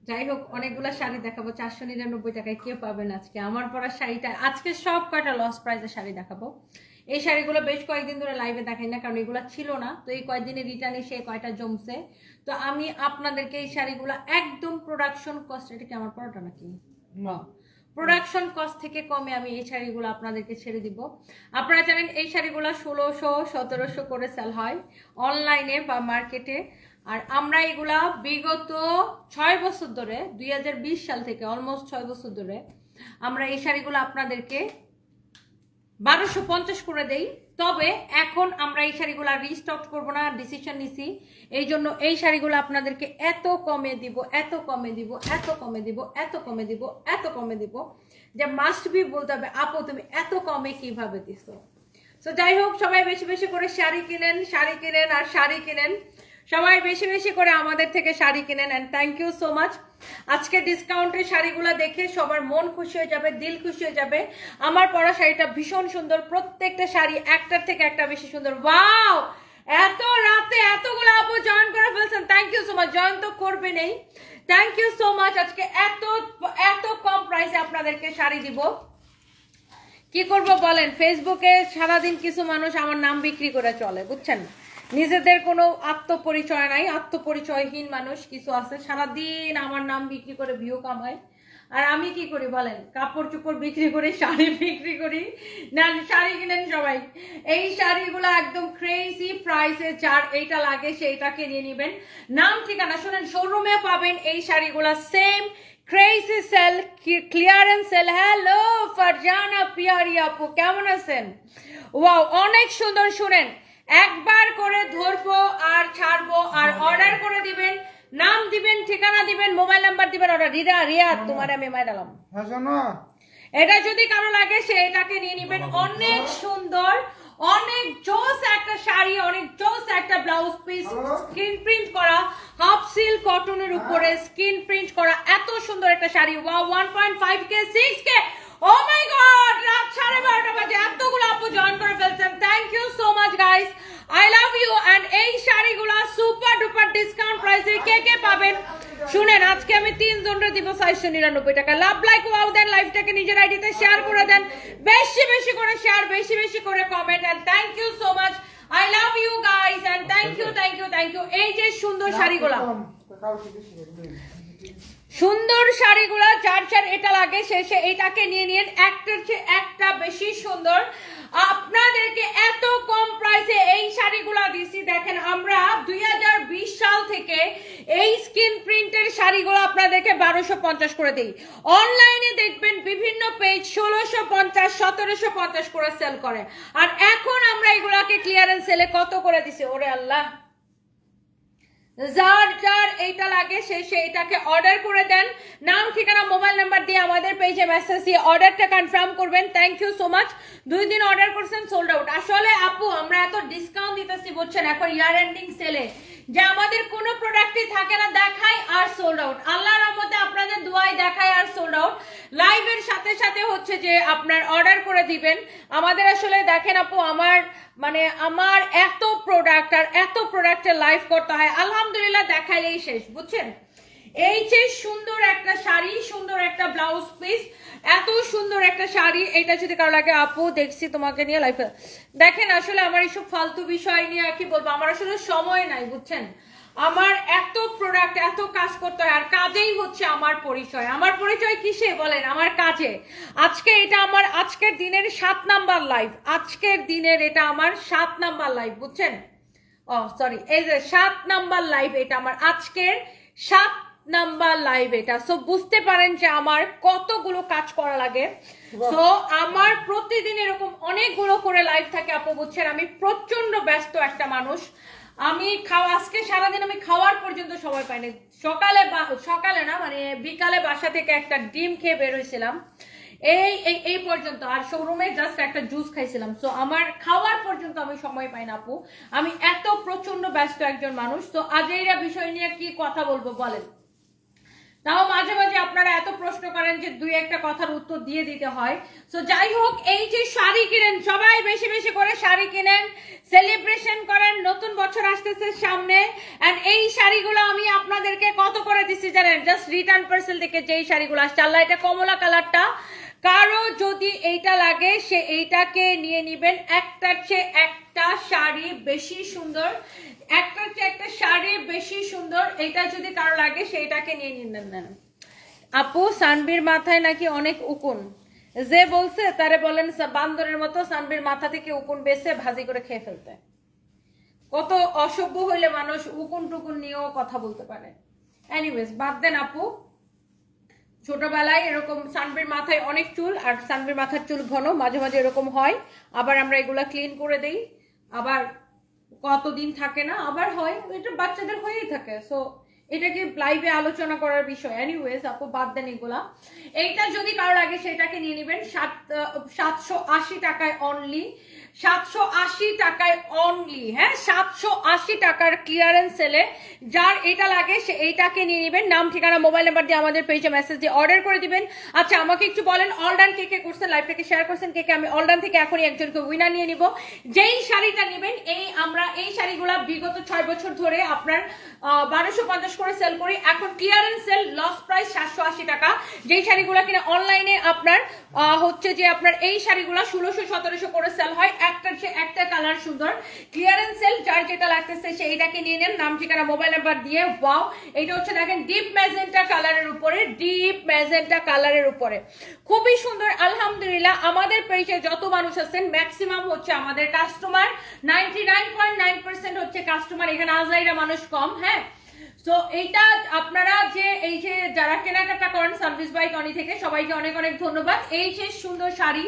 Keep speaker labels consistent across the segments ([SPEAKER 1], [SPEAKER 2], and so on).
[SPEAKER 1] যাই হোক অনেকগুলো শাড়ি দেখাবো 499 টাকায় কেউ পাবেন আজকে আমার পরা শাড়িটা আজকে সব কয়টা লস প্রাইসে শাড়ি দেখাবো এই শাড়িগুলো বেশ কয়েকদিন ধরে লাইভে দেখাই না কারণ এগুলো ছিল না তো এই কয়েকদিনে রিটার্ন এসে কয়টা জমছে তো আমি আপনাদেরকে এই শাড়িগুলো একদম প্রোডাকশন কস্ট এটা কি আমার পরাটা নাকি প্রোডাকশন কস্ট থেকে কমে আমি এই শাড়িগুলো আপনাদেরকে ছেড়ে দিব আপনারা জানেন এই শাড়িগুলো 1600-1700 করে সেল হয় অনলাইনে বা মার্কেটে আর আমরা এগুলা বিগত 6 বছর ধরে 2020 সাল থেকে অলমোস্ট 6 বছর ধরে আমরা এই শাড়িগুলো আপনাদেরকে 1250 করে দেই তবে এখন আমরা এই শাড়িগুলো রিস্টক করব না ডিসিশন নিছি এই জন্য এই শাড়িগুলো আপনাদেরকে এত কমে দিব এত কমে দিব এত কমে দিব এত কমে দিব এত কমে দিব যে মাস্ট বি বলতে হবে আপু তুমি এত কমে কিভাবে দিছো সো যাই হোক সবাই বেশি বেশি করে শাড়ি কিনেন আর শাড়ি কিনেন সবাই বেশি বেশি করে আমাদের থেকে শাড়ি কিনেন and thank you so much আজকে ডিসকাউন্টের শাড়িগুলো দেখে সবার মন খুশি হয়ে যাবে দিল খুশি হয়ে যাবে আমার পরা শাড়িটা ভীষণ সুন্দর প্রত্যেকটা শাড়ি একটার থেকে একটা বেশি সুন্দর ওয়াও এত রাতে এতগুলো আপু জয়েন করে ফেলছেন thank you so much join তো করবে নেই থ্যাংক ইউ সো মাচ আজকে এত এত কম প্রাইসে আপনাদেরকে শাড়ি দিব কি করব বলেন ফেসবুকে সারাদিন কিছু মানুষ আমার নাম বিক্রি করে চলে বুঝছেন নিজেদের কোনো আত্মপরিচয় নাই আত্মপরিচয়হীন মানুষ কিছু আছে সারাদিন আমার নাম বিক্রি করে ভিউ কামায় আর আমি কি করি বলেন কাপড় চোপড় বিক্রি করি শাড়ি বিক্রি করি না শাড়ি কিনেন সবাই এই শাড়িগুলো একদম ক্রেজি প্রাইসে যার এইটা লাগে সেইটাকে নিয়ে নেবেন নাম ঠিকানা শুনেন শোরুমে পাবেন এই শাড়িগুলো same crazy sale clearance sale hello Farzana পিয়ারি আপু কেমন আছেন ওয়াও অনেক সুন্দর শুনেন একবার করে ধরবো আর ছাড়বো আর অর্ডার করে দিবেন নাম দিবেন ঠিকানা দিবেন মোবাইল নাম্বার দিবেন অর্ডার রিয়াদ তোমার আমি মাইরালাম এটা যদি কারো লাগে সে এটাকে নিয়ে নেবেন অনেক সুন্দর অনেক জোস একটা শাড়ি অনেক জোস একটা ব্লাউজ পিস স্ক্রিন প্রিন্ট করা হাফ সিল্ক কটনের উপরে স্ক্রিন প্রিন্ট করা এত সুন্দর একটা sari wow 1.5K 6K oh my god রাত 12:30 বাজে এতগুলো আপু জয়েন করে ফেলছেন thank you so much guys I love you and এই শাড়িগুলো সুপার ডুপার ডিসকাউন্ট প্রাইসে কে কে পাবেন শুনেন আজকে আমি 3 জনরে দিব 499 টাকা লাভ লাইক ওয়াও দেন লাইভটাকে নিজের আইডিতে শেয়ার করে দেন বেশি বেশি করে শেয়ার বেশি বেশি করে comment and thank you so much I love you guys and thank you এই যে সুন্দর শাড়িগুলো সুন্দর শাড়িগুলো যার যার এটা লাগে শেষে এটাকে নিয়ে নিন একটার চেয়ে একটা বেশি সুন্দর আপনাদেরকে এত কম প্রাইসে এই শাড়িগুলো দিছি দেখেন আমরা 2020 সাল থেকে এই স্ক্রিন প্রিন্টের শাড়িগুলো আপনাদেরকে 1250 করে দেই অনলাইনে দেখবেন বিভিন্ন পেজ 1650 1750 করে সেল করে আর এখন আমরা এগুলাকে ক্লিয়ারেন্স সেলে কত করে দিছি ওরে আল্লাহ যার যার এইটা লাগে সে এটাকে অর্ডার করে দেন নাম ঠিকানা মোবাইল নাম্বার দিয়ে আমাদের পেজে মেসেজ দিয়ে অর্ডারটা কনফার্ম করবেন থ্যাংক ইউ সো মাচ 2 দিন অর্ডার করছেন সোল্ড আউট আসলে আপু আমরা এত ডিসকাউন্ট দিতেছি বুঝছেন এখন ইয়ার এন্ডিং সেলে যে আমাদের কোনো প্রোডাক্টই থাকে না দেখাই আর সোল্ড আউট আল্লাহর রহমতে আপনাদের দোয়ায় দেখাই আর সোল্ড আউট লাইভের সাথে সাথে হচ্ছে যে আপনার অর্ডার করে দিবেন আমাদের আসলে দেখেন আপু আমার এত প্রোডাক্ট আর এত প্রোডাক্টের লাইভ করতে হয় আলহামদুলিল্লাহ দেখাইলেই শেষ বুঝছেন এই যে সুন্দর একটা শাড়ি সুন্দর একটা ব্লাউজ পিস এত সুন্দর একটা শাড়ি এটা যদি কারো লাগে আপু দেখছি তোমাকে নিয়ে লাইভ দেখেন আসলে আমার এইসব ফালতু বিষয় নিয়ে কি বলবো আমার আসলে সময় নাই বুঝছেন আমার এত প্রোডাক্ট এত কাজ করতে হয় আর কাজেই হচ্ছে আমার পরিচয় কিসে বলেন আমার কাজে আজকে এটা আমার আজকের দিনের 7 নাম্বার লাইভ আজকের দিনের এটা আমার 7 নাম্বার লাইভ বুঝছেন ও সরি এই যে 7 নাম্বার লাইভ এটা আমার আজকের 7 নাম্বার লাইভ এটা সো বুঝতে পারেন যে আমার কতগুলো কাজ করা লাগে সো আমার প্রতিদিন এরকম অনেকগুলো করে লাইভ থাকে আপু বুঝছেন আমি প্রচন্ড ব্যস্ত একটা মানুষ আমি আজকে সারাদিন আমি খাওয়ার পর্যন্ত সময় পাইনি সকালে না বিকালে বাসা থেকে একটা ডিম খেয়ে বের হয়েছিলাম এই পর্যন্ত আর শোরুমে জাস্ট একটা জুস খাইছিলাম সো আমার খাওয়ার পর্যন্ত আমি সময় পাই না আপু আমি এত প্রচন্ড ব্যস্ত একজন মানুষ তো আজ এই বিষয় নিয়ে কি কথা বলবো বলেন তাও মাঝে মাঝে আপনারা এত প্রশ্ন করেন যে দুই একটা কথার উত্তর দিয়ে দিতে হয়। সো যাই হোক, এই যে শাড়ি কিনেন, সবাই বেশি বেশি করে শাড়ি কিনেন, সেলিব্রেশন করেন, নতুন বছর আসতেছে সামনে। এন্ড এই শাড়িগুলো আমি আপনাদেরকে কত করে দিচ্ছি জানেন? জাস্ট রিটার্ন পার্সেল থেকে যেই শাড়িগুলো আসছে, আল্লাহ এটা কমলা কালারটা, কারো যদি এইটা লাগে সে এইটাকে নিয়ে নিবেন। একটার চেয়ে একটা শাড়ি বেশি সুন্দর, একটার চেয়ে একটা শাড়ি বেশি সুন্দর। এটা যদি কারো লাগে সেইটাকে নিয়ে নিন। আপু সানবির মাথায় নাকি অনেক উকুন, যে বলছে তারে বলেন বান্দরের মতো সানবির মাথা থেকে উকুন বেছে ভাজি করে খেয়ে ফেলতে। কত অসভ্য হইলে মানুষ উকুন টুকুন নিয়েও কথা বলতে পারে। এনিওয়েজ বাদ দেন আপু, ছোটবেলায় এরকম সানবির মাথায় অনেক চুল, আর সানবির মাথার চুল ঘন, মাঝে মাঝে এরকম হয়, আবার আমরা এগুলা ক্লিন করে দেই, আবার কতদিন থাকে না, আবার হয়, এটা বাচ্চাদের হয়েই থাকে। সো এটাকে লাইভে আলোচনা করার বিষয়। এনিওয়েজ আপু বাদ দেন এগুলা। এইটা যদি কারোর আগে সেটাকে নিয়ে নেবেন 780 টাকায় অনলি, 780 টাকায় অনলি, হ্যাঁ 780 টাকার ক্লিয়ারেন্স সেলে। যার এটা লাগে সে এইটাকে নিয়ে নেবেন। নাম ঠিকানা মোবাইল নাম্বার দিয়ে আমাদের পেজে মেসেজ দিয়ে অর্ডার করে দিবেন। আচ্ছা আমাকে একটু বলেন অলডান কে কে করছেন, লাইভটাকে শেয়ার করছেন কে কে? আমি অলডান থেকে এখনই একজনকে উইনার নিয়ে নিব। যেই শাড়িটা নেবেন, আমরা এই শাড়িগুলা বিগত 6 বছর ধরে আপনার 1250 করে সেল করি। এখন ক্লিয়ারেন্স সেল, লস প্রাইস 780 টাকা। যেই শাড়িগুলা কিনা অনলাইনে আপনার হচ্ছে যে আপনার এই শাড়িগুলা 1600-1700 করে সেল হয়। একটার চেয়ে একটা কালার সুন্দর। ক্লিয়ারেন্স সেল, যার যেটা লাগতেছে সে এইটাকে নিয়ে নেন, নাম ঠিকানা মোবাইল নাম্বার দিয়ে। ওয়াও, এটা হচ্ছে দেখেন ডিপ ম্যাজেন্টা কালারের উপরে, ডিপ ম্যাজেন্টা কালারের উপরে খুবই সুন্দর। আলহামদুলিল্লাহ আমাদের পেজে যত মানুষ আছেন ম্যাক্সিমাম হচ্ছে আমাদের কাস্টমার, 99.9% হচ্ছে কাস্টমার, এখানে আজাইরা মানুষ কম। হ্যাঁ, সো এইটা আপনারা যে এই যে যারা কেনাকাটা করেন সার্ভিস বাই টনি থেকে, সবাইকে অনেক অনেক ধন্যবাদ। এই যে সুন্দর শাড়ি,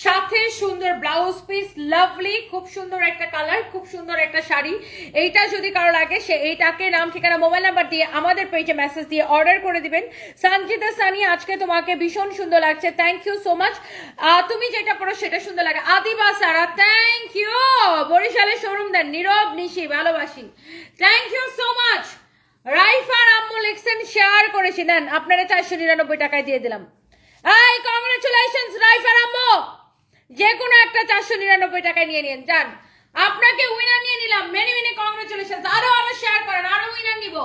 [SPEAKER 1] সাথে সুন্দর ব্লাউজ পিস, লাভলি, খুব সুন্দর একটা কালার, খুব সুন্দর একটা শাড়ি। এইটা যদি কারো লাগে সে এইটাকে নাম ঠিকানা মোবাইল নাম্বার দিয়ে আমাদের পেজে মেসেজ দিয়ে অর্ডার করে দিবেন। সঞ্জিতা সানি, আজকে তোমাকে ভীষণ সুন্দর লাগছে, থ্যাংক ইউ সো মাচ। তুমি যেটা পড়ো সেটা সুন্দর লাগে। আদিবা সারা, থ্যাংক ইউ। বরিশালের শোরুম দেন, নীরব নিশি, ভালোবাসি, থ্যাংক ইউ সো মাচ। রাইফার আম্মু লিখছেন শেয়ার করেছি, দেন আপনারা 499 টাকায় দিয়ে দিলাম। এই কংগ্রেচুলেশনস রাইফার আম্মু, যে কোনো একটা 499 টাকায় নিয়ে নিন। যান, আপনাকে উইনার নিয়ে নিলাম, মেনি মেনি কংগ্রেচুলেশনস। আরো শেয়ার করেন, আরো উইনার নিব,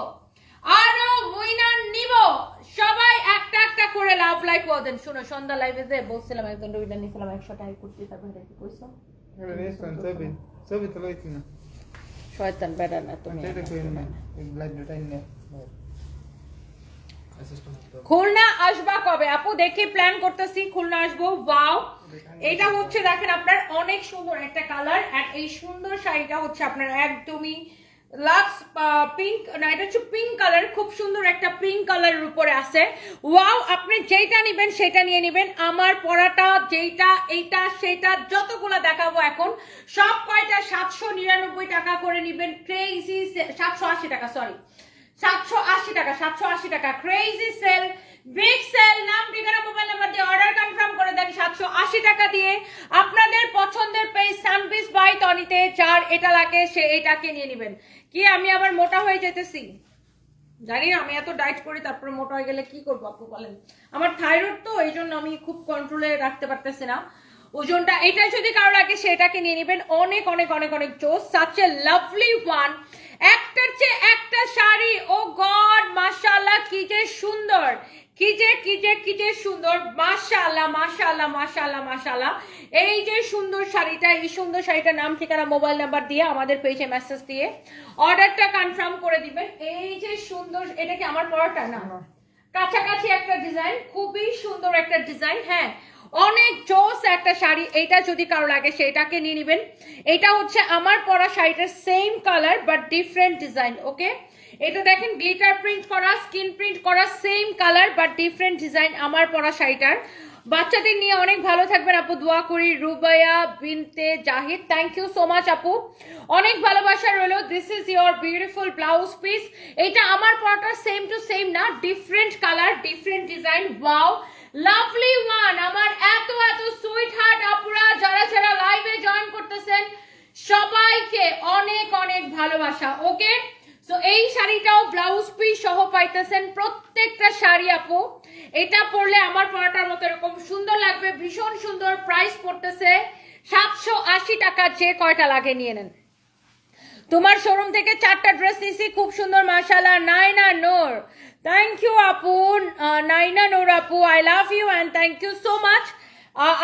[SPEAKER 1] আরো উইনার নিব। সবাই একটা একটা করে লাভ লাইক দেন। শুনো, সন্ধ্যা লাইভে যে বলছিলাম একজন উইনার নিয়েছিলাম 100 টাকা করতে, তারপরে কি কইছো? শয়তান বেড়া না তুমি। খুলনা আসবা কবে আপু? দেখি প্ল্যান করতেছি, খুলনা আসবো। ওয়াও, এটা হচ্ছে দেখেন আপনার অনেক সুন্দর একটা কালার। আর এই সুন্দর শাড়িটা হচ্ছে আপনার একদমই লাক্স পিঙ্ক, না এটা হচ্ছে পিঙ্ক কালার, খুব সুন্দর একটা পিঙ্ক কালারের উপরে আছে। ওয়াও, আপনি যেটা নেবেন সেটা নিয়ে নেবেন। আমার পরাটা যেটা, এইটা সেটা যতগুলা দেখাবো এখন সব কয়টা 799 টাকা করে নেবেন। ক্রেজি, 780 টাকা, সরি 780 টাকা, 780 টাকা। Crazy sale, big sale. নাম ঠিকানা মোবাইল নাম্বার দিয়ে অর্ডার কনফার্ম করে দেন 780 টাকা দিয়ে। আপনাদের পছন্দের পেজ সানবিস বাই টনিতে, যার এটা লাগে সে এটাকে নিয়ে নেবেন। কি আমি আবার মোটা হয়ে যেতেছি? জানি না, আমি এত ডায়েট করি তারপরে মোটা হয়ে গেলে কি করবো আপু বলেন? আমার থাইরয়েড তো, এই জন্য আমি খুব কন্ট্রোলে রাখতে পারতেছি না ওজনটা। এটা যদি কারো লাগে সেটাকে নিয়ে নেবেন। অনেক অনেক অনেক অনেক জোস, সাচ এ লাভলি ওয়ান। একটার চেয়ে একটা শাড়ি, ও গড মাশাআল্লাহ, কি যে সুন্দর, কি যে সুন্দর, মাশাআল্লাহ মাশাআল্লাহ মাশাআল্লাহ মাশাআল্লাহ। এই যে সুন্দর শাড়িটা, এই সুন্দর শাড়িটার নাম ঠিকানা মোবাইল নাম্বার দিয়ে আমাদের পেজে মেসেজ দিয়ে অর্ডারটা কনফার্ম করে দিবেন। এই যে সুন্দর, এটা কি আমার পরাটা না, কাছাকাছি একটা ডিজাইন, খুবই সুন্দর একটা ডিজাইন। হ্যাঁ, অনেক জোস একটা শাড়ি। এইটা যদি কারো লাগে সেটাকে নিয়ে নেবেন। এটা হচ্ছে আমার পরা শাড়িটার same colour but different design. Okay, এটা দেখেন গ্লিটার প্রিন্ট করা, স্কিন প্রিন্ট করা, same colour but different design আমার পরা শাড়িটার। বাচ্চাদের নিয়ে অনেক ভালো থাকবেন আপু, দোয়া করি। Rubaiya Binte Zahid, thank you so much আপু, অনেক ভালোবাসা রইল। This is your beautiful blouse piece. এটা আমার পরাটার সেম টু সেম না, different colour, different design. Wow, lovely one. আমার এত এত সুইট হার্ট আপুরা যারা যারা লাইভে জয়েন করতেছেন সবাইকে অনেক অনেক ভালোবাসা। ওকে, সো এই শাড়িটাও ব্লাউজ পিস সহ পাইতেছেন প্রত্যেকটা শাড়ি আপু। এটা পরলে আমার পরাটার মতো এরকম সুন্দর লাগবে, ভীষণ সুন্দর। প্রাইস পড়তেছে 780 টাকা, যে কয়টা লাগে নিয়ে নেন। তোমার শোরুম থেকে 4টা ড্রেস নিছি, খুব সুন্দর মাশাআল্লাহ। নাইনা নূর, থ্যাংক ইউ আপু। নাইনা নূর আপু, I love you and thank you so much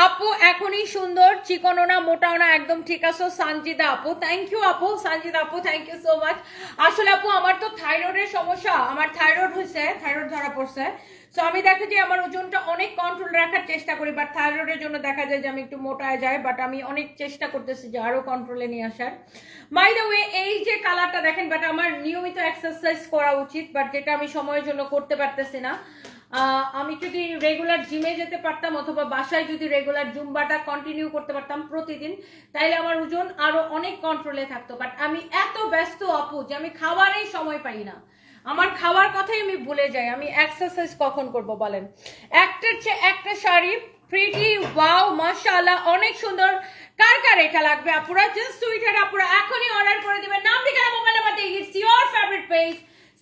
[SPEAKER 1] আপু। এখনই সুন্দর, চিকনও না মোটাও না, একদম ঠিক আছে। সঞ্জিদা আপু, থ্যাংক ইউ আপু। সঞ্জিদা আপু, থ্যাংক ইউ সো মাচ। আসলে আপু আমার তো থাইরয়েডের সমস্যা, আমার থাইরয়েড হয়েছে, থাইরয়েড ধরা পড়ছে। সো আমি দেখা যায় আমার ওজনটা অনেক কন্ট্রোল রাখার চেষ্টা করি, বাট থাইরয়েডের জন্য দেখা যায় যে আমি একটু মোটায় যাই, বাট আমি অনেক চেষ্টা করতেছি যে আরো কন্ট্রোলে নিয়ে আসার। বাই দ্য ওয়ে, এই যে কালারটা দেখেন, বাট আমার নিয়মিত এক্সারসাইজ করা উচিত, বাট যেটা আমি সময়ের জন্য করতে পারতেছি না। আমি যদি রেগুলার জিমে যেতে পারতাম অথবা বাসায় যদি রেগুলার জুম্বাটা কন্টিনিউ করতে পারতাম প্রতিদিন, তাইলে আমার ওজন আরো অনেক কন্ট্রোলে থাকতো। বাট আমি এত ব্যস্ত আপু যে আমি খাওয়ারই সময় পাই না, আমার খাওয়ার কথাই আমি ভুলে যাই, আমি এক্সারসাইজ কখন করব বলেন। একটার চেয়ে একটা শাড়ি প্রিটি, ওয়াও মাশাআল্লাহ, অনেক সুন্দর। কার কার এটা লাগবে আপুরা, জাস্ট সুইটার আপুরা এখনই অর্ডার করে দিবেন। নাম ঠিকানা মোবাইল নাম্বার দিয়ে, it's your favourite page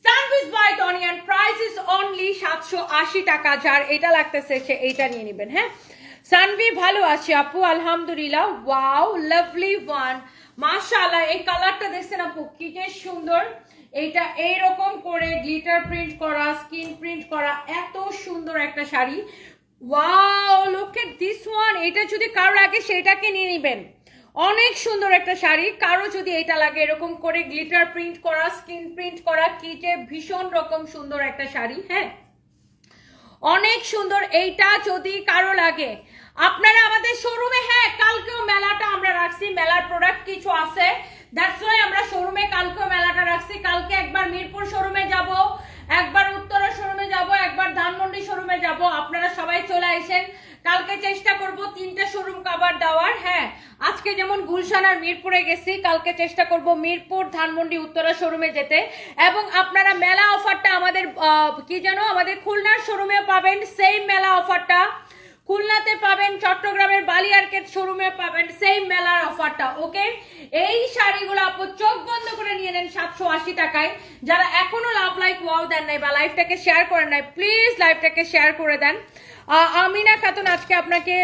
[SPEAKER 1] Sanvis by Tony and price is only 780 টাকা। যার এটা লাগতেছে সে এইটা নিয়ে নেবেন। হ্যাঁ সানভি, ভালো আছি আপু আলহামদুলিল্লাহ। ওয়াও লাভলি ওয়ান, মাশাআল্লাহ। এই কালারটা দেখছেন আপু কি যে সুন্দর, এইটা এইরকম করে গ্লিটার প্রিন্ট করা, স্কিন প্রিন্ট করা, এত সুন্দর একটা sari. Wow look at this one. এটা যদি কারো লাগে সেটাকে নিয়ে নেবেন, অনেক সুন্দর একটা শাড়ি। কারো যদি এটা লাগে এরকম করে গ্লিটার প্রিন্ট করা, স্কিন প্রিন্ট করা, কি যে ভীষণ রকম সুন্দর একটা শাড়ি। হ্যাঁ অনেক সুন্দর। এইটা যদি কারো লাগে আপনারা আমাদের শোরুমে, হ্যাঁ কালকেও মেলাটা আমরা রাখছি, মেলার প্রোডাক্ট কিছু আছে, দ্যাটস ওয়াই আমরা শোরুমে কালকেও মেলাটা রাখছি। কালকে একবার মিরপুর শোরুমে যাব, একবার উত্তরা শোরুমে যাব, একবার ধানমন্ডি শোরুমে যাব। আপনারা সবাই চলে আসেন, কালকে চেষ্টা করব 3টা শোরুম কভার দেওয়ার। হ্যাঁ আজকে যেমন গুলশান আর মিরপুরে গেছি, কালকে চেষ্টা করব মিরপুর, ধানমন্ডি, উত্তরা শোরুমে যেতে। এবং আপনারা মেলা অফারটা আমাদের কি জানো, আমাদের খুলনার শোরুমেও পাবেন সেম মেলা অফারটা, খুলনাতে পাবেন, চট্টগ্রামের বালিয়ারকেট শোরুমে পাবেন সেম মেলার অফারটা। ওকে, এই শাড়িগুলো আপু চোখ বন্ধ করে নিয়ে নেন 780 টাকায়। যারা এখনো লাভ লাইক ওয়াও দেন নাই বা লাইভটাকে শেয়ার করেন নাই, প্লিজ লাইভটাকে শেয়ার করে দেন। আমিনা খাতুন, আজকে আপনাকে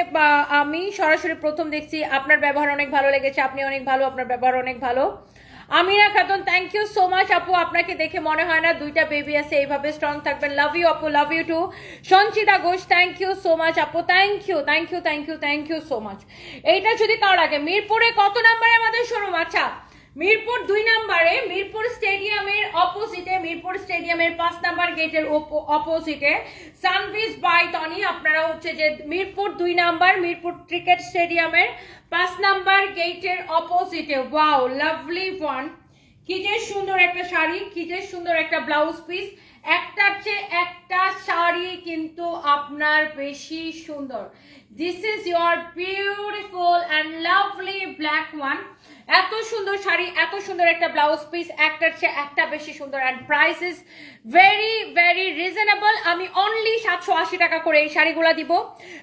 [SPEAKER 1] আমি সরাসরি প্রথম দেখছি, আপনার ব্যবহার অনেক ভালো লেগেছে, আপনি অনেক ভালো, আপনার ব্যবহার অনেক ভালো। Amina Khatun, thank you so much আপু। আপনাকে দেখে মনে হয় না, 2টা বেবি আছে, এইভাবে স্ট্রং থাকবেন। লাভ ইউ আপু, love you too. Sanchita Ghosh, thank you so much আপু, thank you thank you thank you thank you so much. এইটা যদি কারো লাগে, মিরপুরে কত নাম্বারে আমাদের শোরুম? আচ্ছা মিরপুর 2 নম্বরে, মিরপুর স্টেডিয়ামের অপোজিটে, মিরপুর স্টেডিয়ামের 5 নাম্বার গেটের অপোজিটে সানভিজ বাই টনি। আপনারা হচ্ছে যে মিরপুর 2 নাম্বার, মিরপুর ক্রিকেট স্টেডিয়ামের 5 নাম্বার গেটের অপোজিটে। ওয়াও লাভলি ওয়ান, কি যে সুন্দর একটা শাড়ি, কি যে সুন্দর একটা ব্লাউজ পিস। একটার চেয়ে একটা শাড়ি কিন্তু আপনার বেশি সুন্দর। This is your beautiful and lovely black one. এত সুন্দর শাড়ি, এত সুন্দর একটা ব্লাউজ পিস, একটার চেয়ে একটা বেশি সুন্দর। And price is very very reasonable. আমি অনলি 780 টাকা করে এই শাড়িগুলো দিব।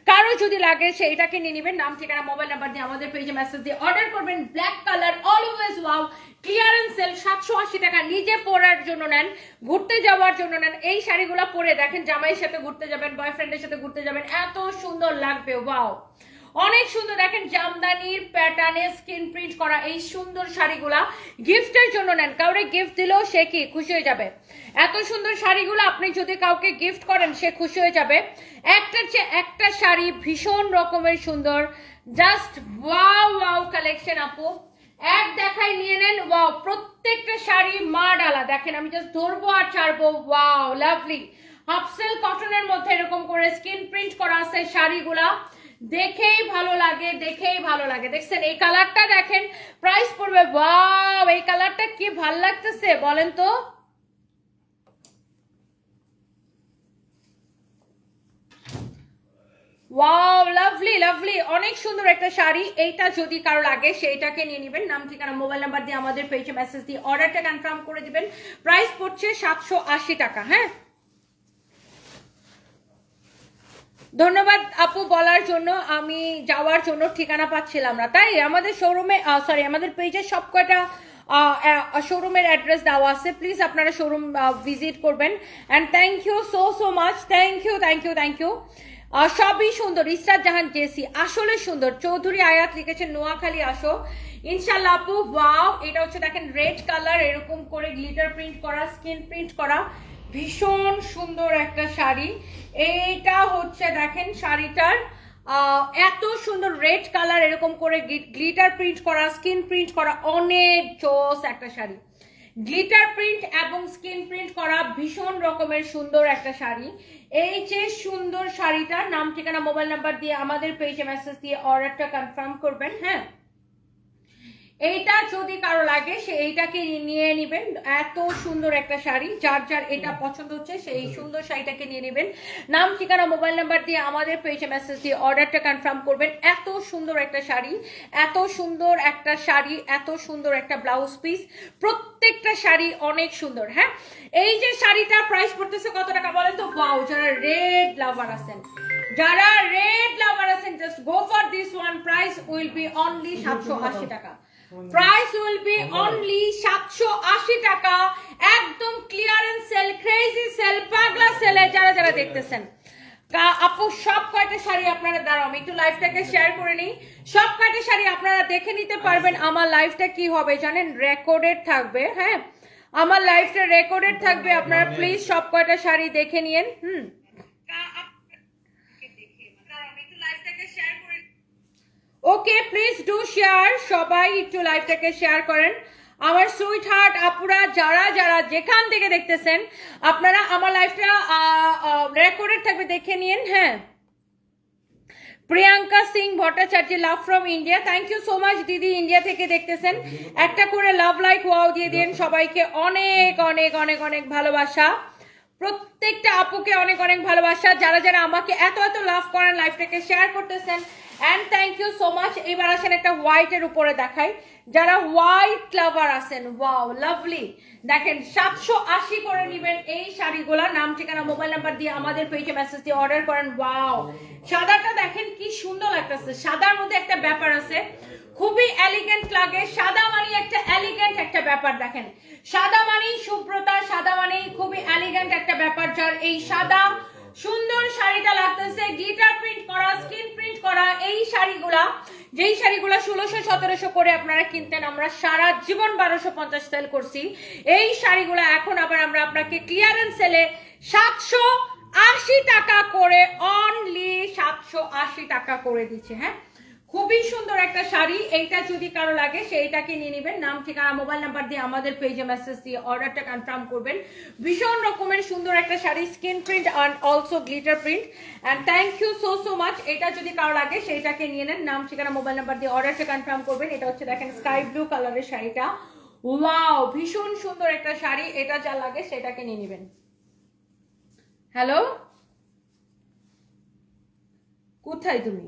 [SPEAKER 1] কারো যদি লাগে সেইটাকে নিয়ে নেবেন। নাম ঠিকানা মোবাইল নাম্বার দিয়ে আমাদের পেজে মেসেজ দিয়ে অর্ডার করবেন। Black colour, always wow, clearance sale, 780 টাকা। নিজে পরার জন্য নেন, ঘুরতে যাওয়ার জন্য নেন। এই শাড়িগুলো পরে দেখেন, জামাইয়ের সাথে ঘুরতে যাবেন, বয়ফ্রেন্ডের সাথে ঘুরতে যাবেন, এত সুন্দর লাগবে। ওয়াও অনেক সুন্দর। দেখেন জামদানির প্যাটার্নে স্কিন প্রিন্ট করা এই সুন্দর শাড়িগুলা গিফটের জন্য নেন। কাউরে গিফট দিলেও সে কি খুশি হয়ে যাবে। এত সুন্দর শাড়িগুলো আপনি যদি কাউকে গিফট করেন সে খুশি হয়ে যাবে। একটার চেয়ে একটা শাড়ি ভীষণ রকমের সুন্দর। জাস্ট ওয়াও ওয়াও কালেকশন আপু, এক দেখায় নিয়ে নেন। ওয়াও প্রত্যেকটা শাড়ি মা ডালা। দেখেন আমি জাস্ট ধরবো আর ছাড়বো। ওয়াও লাভলি, হাফসেল কটনের মধ্যে এরকম করে স্কিন প্রিন্ট করা আছে শাড়িগুলা। দেখেই ভালো লাগে, দেখেই ভালো লাগে। দেখছেন এই কালারটা, দেখেন প্রাইস পড়বে। ওয়াও এই কালারটা কি ভাল লাগতেছে বলেন তো। ওয়াও লাভলি লাভলি, অনেক সুন্দর একটা শাড়ি। এইটা যদি কারো লাগে সেইটাকে নিয়ে নেবেন। নাম ঠিকানা মোবাইল নাম্বার দিয়ে আমাদের পেজে মেসেজ দিয়ে অর্ডারটা কনফার্ম করে দিবেন। প্রাইস পড়ছে 780 টাকা। হ্যাঁ ধন্যবাদ আপু বলার জন্য। আমি যাওয়ার জন্য ঠিকানা পাচ্ছিলাম না, তাই আমাদের শোরুমে সরি আমাদের পেজে সব কয়টা শোরুমের অ্যাড্রেস দেওয়া আছে, প্লিজ আপনারা শোরুম ভিজিট করবেন। And thank you so much, thank you. সবই সুন্দর। ইসরাত জাহান জেসি আসলে সুন্দর। চৌধুরী আয়াত লিখেছেন নোয়াখালী আসো ইনশাল্লাহ আপু। ওয়াও, এটা হচ্ছে দেখেন রেড কালার, এরকম করে গ্লিটার প্রিন্ট করা, স্কিন প্রিন্ট করা, ভীষণ সুন্দর একটা শাড়ি। এইটা হচ্ছে দেখেন শাড়িটার এত সুন্দর রেড কালার, এরকম করে গ্লিটার প্রিন্ট করা, স্কিন প্রিন্ট করা, অনেক জোস একটা শাড়ি। গ্লিটার প্রিন্ট এবং স্কিন প্রিন্ট করা ভীষণ রকমের সুন্দর একটা শাড়ি। এই যে সুন্দর শাড়িটার নাম, ঠিকানা, মোবাইল নাম্বার দিয়ে আমাদের পেজে মেসেজ দিয়ে অর্ডারটা কনফার্ম করবেন। হ্যাঁ, এইটা যদি কারো লাগে সে এইটাকে নিয়ে নেবেন। এত সুন্দর একটা শাড়ি, যার যার এটা পছন্দ হচ্ছে সেই সুন্দর শাড়িটাকে নিয়ে নেবেন। নাম, ঠিকানা, মোবাইল নাম্বার দিয়ে আমাদের পেজে মেসেজ দিয়ে অর্ডারটা কনফার্ম করবেন। এত সুন্দর একটা শাড়ি, এত সুন্দর একটা শাড়ি, এত সুন্দর একটা ব্লাউজ পিস, প্রত্যেকটা শাড়ি অনেক সুন্দর। হ্যাঁ, এই যে শাড়িটার প্রাইস পড়তেছে কত টাকা বলেন তো? ওয়াও, যারা রেড লাভার আছেন, just go for this one. Price will be only 780 টাকা। প্রাইস উইল বি অনলি 780 টাকা। একদম ক্লিয়ারেন্স সেল, ক্রেজি সেল, পাগলা সেলে যারা যারা দেখতেছেন। আপু সব কয়টা শাড়ি আপনারা, দাঁড়াও আমি একটু লাইভটাকে শেয়ার করে নিই। সব কয়টা শাড়ি আপনারা দেখে নিতে পারবেন। আমার লাইভটা কি হবে জানেন? রেকর্ডেড থাকবে। হ্যাঁ, আমার লাইভটা রেকর্ডেড থাকবে, আপনারা প্লিজ সব কয়টা শাড়ি দেখে নিন। ওকে, প্লিজ ডু শেয়ার, সবাই একটু লাইভটাকে শেয়ার করেন। আমার সুইট হার্ট আপুরা যারা যারা যেখান থেকে দেখতেছেন, আপনারা আমার লাইভটা রেকর্ডেড থাকবে, দেখে নিন। হ্যাঁ, Priyanka Singh Bhattacharya, love from India, thank you so much দিদি, ইন্ডিয়া থেকে দেখতেছেন। একটা করে লাভ লাইক ওয়াও দিয়ে দিন সবাইকে। অনেক অনেক অনেক অনেক ভালোবাসা, প্রত্যেকটা আপুকে অনেক অনেক ভালোবাসা। যারা যারা আমাকে এত এত লাভ করেন, লাইভটাকে শেয়ার করতেছেন, and thank you so much. এবার আসেন একটা হোয়াইটের উপরে দেখাই। যারা হোয়াইট লাভার আছেন, ওয়াও লাভলি, দেখেন 780 করে নেবেন এই শাড়িগুলা। নাম, ঠিকানা, মোবাইল নাম্বার দিয়ে আমাদের পেজে মেসেজ দিয়ে অর্ডার করেন। ওয়াও, সাদাটা দেখেন কি সুন্দর লাগতেছে। সাদার মধ্যে একটা ব্যাপার আছে, খুবই এলিগেন্ট লাগে। সাদা মানে একটা এলিগেন্ট একটা ব্যাপার। দেখেন, সাদা মানেই শুভ্রতা, সাদা মানেই খুবই এলিগেন্ট একটা ব্যাপার। যার এই সাদা সুন্দর শাড়িটা লাগতেছে, গ্লিটার প্রিন্ট করা, স্কিন প্রিন্ট করা, এই শাড়িগুলা, যেই শাড়িগুলা 1600-1700 করে আপনারা কিনতেন, আমরা সারা জীবন 1250 সেল করছি। এই শাড়িগুলা এখন আবার আমরা আপনাকে ক্লিয়ারেন্স সেলে 780 টাকা করে, অনলি 780 টাকা করে দিচ্ছে। হ্যাঁ, খুবই সুন্দর একটা শাড়ি। এইটা যদি কারো লাগে সেইটাকে নিয়ে নেবেন। নাম, ঠিকানা, মোবাইল নাম্বার দিয়ে আমাদের পেজে মেসেজ দিয়ে অর্ডারটা কনফার্ম করবেন। ভীষণ রকমের সুন্দর একটা sari, skin print and also glitter print. And thank you so much. এটা যদি কারো লাগে সেইটাকে নিয়ে নেন। নাম, ঠিকানা, মোবাইল নাম্বার দিয়ে অর্ডারটা কনফার্ম করবেন। এটা হচ্ছে দেখেন স্কাই ব্লু কালারের শাড়িটা। ওয়াও, ভীষণ সুন্দর একটা শাড়ি। এটা যা লাগে সেটাকে নিয়ে নেবেন। হ্যালো, কোথায় তুমি?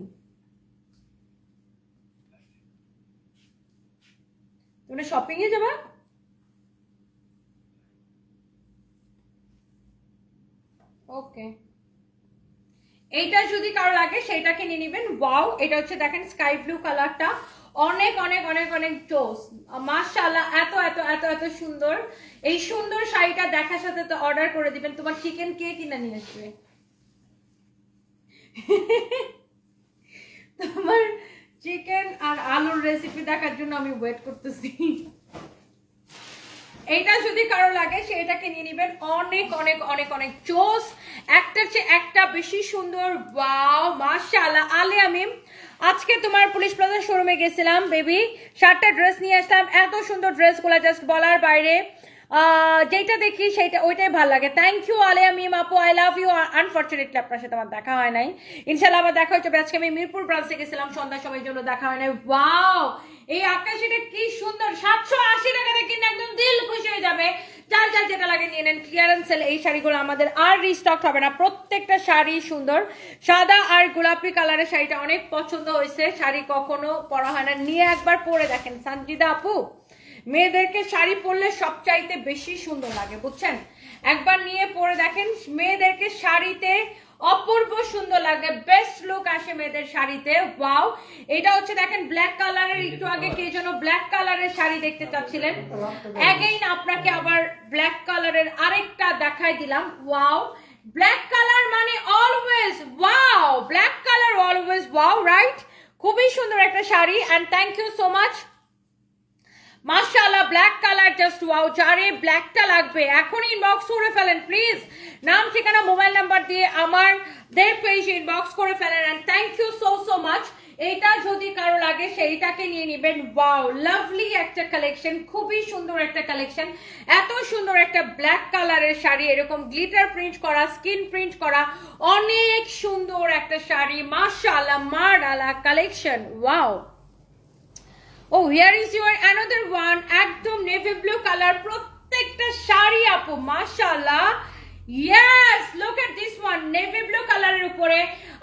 [SPEAKER 1] তুমি শপিং এ যাবা? ওকে, এইটা যদি কারো লাগে সেটাকে নিয়ে নেবেন। ওয়াও, এটা হচ্ছে দেখেন স্কাই ব্লু কালারটা, অনেক অনেক অনেক অনেক জোস। মাশাআল্লাহ, এত এত এত এত সুন্দর। এই সুন্দর শাড়িটা দেখার সাথে তো অর্ডার করে দিবেন। তোমার চিকেন কে কিনে নিয়ে আসবে? তোমার চিকেন আর আলুর রেসিপি দেখার জন্য আমি ওয়েট করতেছি। এইটা যদি কারো লাগে সেটাকে নিয়ে নেবেন। অনেক অনেক অনেক অনেক জোস, একটার চেয়ে একটা বেশি সুন্দর। ওয়াও, মাশাআল্লাহ। আলিয়া মিম, আজকে তোমার পুলিশ প্লাজা শোরুমে গেছিলাম বেবি, 7টা ড্রেস নিয়ে আসলাম। এত সুন্দর ড্রেসগুলো জাস্ট বলার বাইরে। যেটা দেখি সেটা ওইটাই ভালো লাগে। থ্যাংক ইউ আলিয়া মিম আপু, আই লাভ ইউ। আনফর্চুনেটলি আপনার সাথে আমার দেখা হয় নাই, ইনশাল্লাহ আবার দেখা হচ্ছে। আজকে আমি মিরপুর ব্রাঞ্চে গেছিলাম সন্ধ্যা, সময়ের জন্য দেখা হয় নাই। ওয়াও, এই আকাশিটা কি সুন্দর। 780 টাকাতে কিনে একদম দিল খুশি হয়ে যাবে। যার যার যেটা লাগে নিয়ে নেন। ক্লিয়ারেন্স সেল এই শাড়িগুলো আমাদের আর রিস্টক হবে না। প্রত্যেকটা শাড়ি সুন্দর। সাদা আর গোলাপি কালারের শাড়িটা অনেক পছন্দ হয়েছে। শাড়ি কখনো পরা হয় না, নিয়ে একবার পরে দেখেন। সঞ্জিদা আপু, মেয়েদেরকে শাড়ি পরলে সবচাইতে বেশি সুন্দর লাগে, বুঝছেন? একবার নিয়ে পরে দেখেন, মেয়েদেরকে শাড়িতে অপূর্ব সুন্দর লাগে, বেস্ট লুক আসে মেয়েদের শাড়িতে। ওয়াও, এটা হচ্ছে দেখেন ব্ল্যাক কালারের, একটু আগে কে যেন ব্ল্যাক কালারের শাড়ি দেখতে চাচ্ছিলেন, অ্যাগেইন আপনাকে আবার ব্ল্যাক কালারের আরেকটা দেখাই দিলাম। ওয়াও, ব্ল্যাক কালার মানে always wow, black colour always wow, right? খুবই সুন্দর একটা sari and thank you so much. মাশাআল্লাহ, ব্ল্যাক কালার জাস্ট ওয়াও। যারে ব্ল্যাকটা লাগবে এখন ইনবক্স করে ফেলেন প্লিজ, নাম ঠিকানা মোবাইল নাম্বার দিয়ে আমাদের পেজে ইনবক্স করে ফেলেন and thank you so much. এইটা যদি কারো লাগে সেইটাকে নিয়ে নেবেন। ওয়াও, লাভলি একটা কালেকশন, খুবই সুন্দর একটা কালেকশন। এত সুন্দর একটা ব্ল্যাক কালারের শাড়ি, এরকম গ্লিটার প্রিন্ট করা, স্কিন প্রিন্ট করা, অনেক সুন্দর একটা শাড়ি। মাশাআল্লাহ, মাশাআল্লাহ collection. Wow, oh here is your another one, একদম নেভি ব্লু কালার, প্রত্যেকটা শাড়ি আপু মাশাআল্লাহ। yes, look at this one, navy blue কালারের উপরে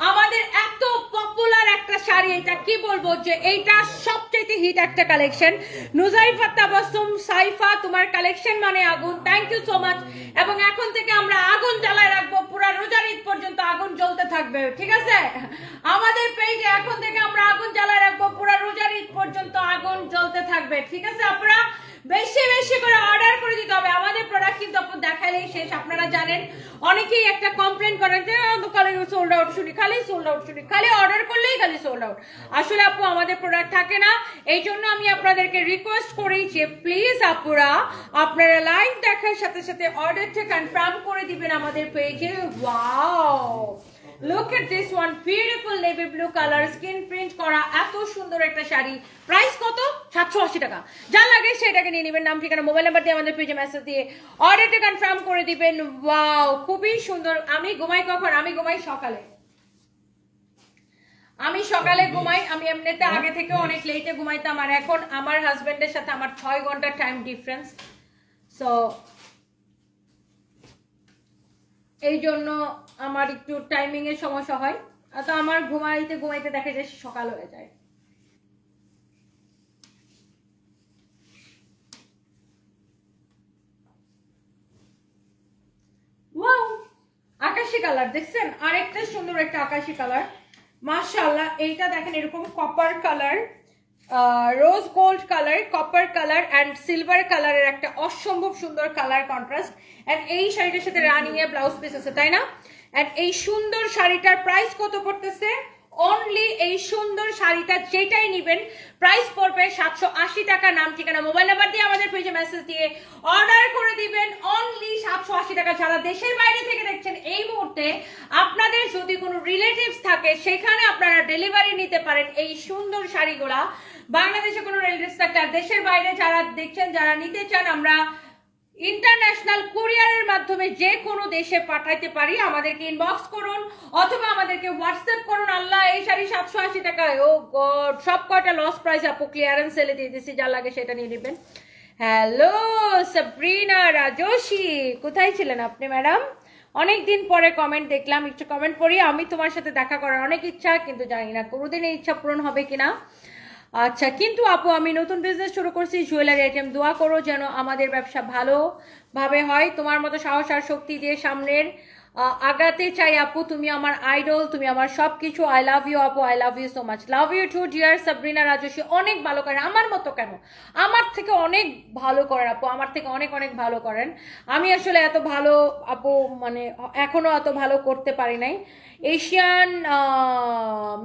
[SPEAKER 1] আমাদের এত পপুলার একটা শাড়ি, এটা কি বলবো যে এইটা সবচেয়ে হিট একটা কালেকশন। নুজাইফা তাবাসসুম সাইফা, তোমার কালেকশন মানে আগুন, থ্যাংক ইউ সো মাচ। এবং এখন থেকে আমরা আগুন জ্বালায় রাখবো, পুরো রোজার ঈদ পর্যন্ত আগুন জ্বলতে থাকবে, ঠিক আছে? আমাদের পেজে এখন থেকে আমরা আগুন জ্বালায় রাখবো, পুরো রোজার ঈদ পর্যন্ত আগুন জ্বলতে থাকবে, ঠিক আছে? আপনারা বেশি বেশি করে অর্ডার করে দিতে হবে। আমাদের প্রোডাক্ট কিন্তু আপু দেখালেই শেষ, আপনারা জানেন। অনেকেই একটা কমপ্লেন করেন যে খালি সোল্ড আউট শুনি, খালি সোল্ড আউট শুনি, খালি অর্ডার করলেই খালি সোল্ড আউট। আসলে আপু আমাদের প্রোডাক্ট থাকে না, এই জন্য আমি আপনাদেরকে রিকোয়েস্ট করি যে প্লিজ আপুরা আপনারা লাইভ দেখার সাথে সাথে অর্ডারটা কনফার্ম করে দিবেন আমাদের পেজে। Wow, look at this one, beautiful navy blue color, skin print করা, এত সুন্দর একটা শাড়ি। প্রাইস কত? 780 টাকা। যা লাগে সেটাকে নিয়ে নেবেন, নাম ঠিকানা মোবাইল নাম্বার দিয়ে আমাদের পেজে মেসেজ দিয়ে অর্ডারটা কনফার্ম করে দিবেন। ওয়াও, খুবই সুন্দর। আমি ঘুমাই কখন? আমি ঘুমাই সকালে, আমি সকালে ঘুমাই। আমি এমনিতে আগে থেকে অনেক লেটে ঘুমাইতাম, আর এখন আমার হাজবেন্ডের সাথে আমার 6 ঘন্টা টাইম ডিফারেন্স, সো এই জন্য আমার একটু টাইমিং এর সমস্যা হয়, তো আমার ঘুমাইতে ঘুমাইতে দেখা যায় সকাল হয়ে যায়। ওয়াও, আকাশী কালার দেখছেন? আরেকটা সুন্দর একটা আকাশী কালার মাশাআল্লাহ। এইটা দেখেন এরকম copper colour, rose gold colour, copper colour and silver কালারের একটা অসম্ভব সুন্দর কালার কন্ট্রাস্ট। এন্ড এই শাড়িটার সাথে রানিং এ ব্লাউজ পিস আছে, তাই না? এন্ড এই সুন্দর শাড়িটার প্রাইস কত পড়তেছে? অনলি এই সুন্দর শাড়িটা যেটাই নেবেন প্রাইস পড়বে 780 টাকা। নাম ঠিকানা মোবাইল নাম্বার দিয়ে আমাদের পেজে মেসেজ দিয়ে অর্ডার করে দিবেন। অনলি 780 টাকা। যারা দেশের বাইরে থেকে দেখছেন এই মুহূর্তে, আপনাদের যদি কোনো রিলেটিভস থাকে সেখানে আপনারা ডেলিভারি নিতে পারেন এই সুন্দর শাড়িগুলা। বাংলাদেশে কোনো রিলেটিভস থাকলে, আর দেশের বাইরে যারা দেখছেন, যারা নিতে চান, আমরা ইন্টারন্যাশনাল কুরিয়ারের মাধ্যমে যে কোনো দেশে পাঠাইতে পারি। আমাদেরকে ইনবক্স করুন অথবা আমাদেরকে হোয়াটসঅ্যাপ করুন। আল্লাহ, এই শাড়ি 780 টাকায়, ও গড, সব কয়টা লস প্রাইস আপু ক্লিয়ারেন্স সেলে দিয়ে দিচ্ছি, যা লাগে সেটা নিয়ে নেবেন। হ্যালো সাবরিনা রাজোশী, কোথায় ছিলেন আপনি ম্যাডাম? অনেকদিন পরে কমেন্ট দেখলাম, একটু কমেন্ট পড়ি। আমি তোমার সাথে দেখা করার অনেক ইচ্ছা, কিন্তু জানি না কোনোদিন এই ইচ্ছা পূরণ হবে কিনা। আচ্ছা, কিন্তু আপু আমি নতুন বিজনেস শুরু করছি, জুয়েলারি আইটেম। দোয়া করো যেন আমাদের ব্যবসা ভালোভাবে হয়। তোমার মতো সাহস আর শক্তি দিয়ে সামনের আগাতে চাই আপু। তুমি আমার আইডল, তুমি আমার সবকিছু। আই লাভ ইউ আপু, I love you so much. Love you too dear Sabrina Rajoshi. অনেক ভালো করেন, আমার মতো কেন, আমার থেকে অনেক ভালো করেন আপু, আমার থেকে অনেক অনেক ভালো করেন। আমি আসলে এত ভালো আপু মানে এখনো এত ভালো করতে পারি নাই। এশিয়ান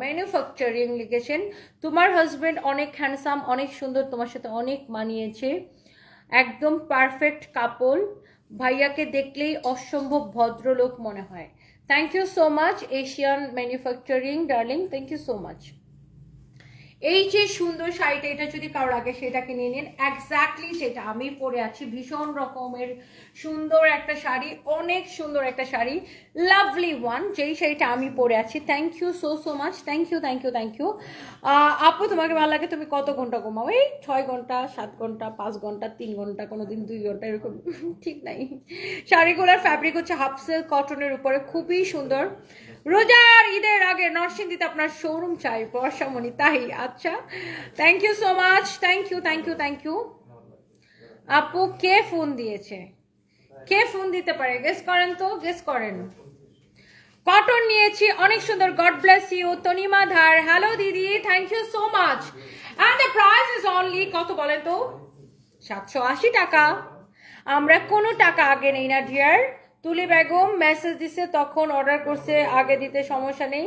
[SPEAKER 1] ম্যানুফ্যাকচারিং লিখেছেন, তোমার হাজবেন্ড অনেক হ্যান্ডসাম, অনেক সুন্দর, তোমার সাথে অনেক মানিয়েছে, একদম পারফেক্ট কাপল। ভাইয়াকে দেখলেই অসম্ভব ভদ্রলোক মনে হয়। Thank you so much Asian manufacturing darling, thank you so much. এই যে সুন্দর শাড়িটা, এটা যদি কারো লাগে সেটাকে নিয়ে নিন। এক্স্যাক্টলি সেটা আমি পরে আছি, ভীষণ রকমের সুন্দর একটা শাড়ি, অনেক সুন্দর একটা শাড়ি, লাভলি ওয়ান, যেই শাড়িটা আমি পরে আছি। Thank you so much, thank you thank you thank you. আপু তোমাকে ভালো লাগে, তুমি কত ঘন্টা ঘুমাও? এই 6 ঘন্টা, 7 ঘন্টা, 5 ঘন্টা, 3 ঘন্টা, কোনোদিন 2 ঘন্টা, এরকম ঠিক নাই। শাড়িগুলোর ফ্যাব্রিক হচ্ছে হাফ সিল্ক কটনের উপরে, খুবই সুন্দর। রোজার ঈদের আগে নরসিংদীতে আপনার শোরুম চাই বর্ষামণি, তাই? আচ্ছা, thank you so much, thank you thank you thank you. আপু কে ফোন দিয়েছে? কে ফোন দিতে পারে? গেস করেন তো, গেস করেন। কটন নিয়েছি অনেক সুন্দর god bless you Tanima Dhar hello didi thank you so much and the price is only কত বলেন তো 780 টাকা আমরা কোনো টাকা আগে নেই না ডিয়ার তুলি বেগম মেসেজ দিছে তখন অর্ডার করছে আগে দিতে সমস্যা নেই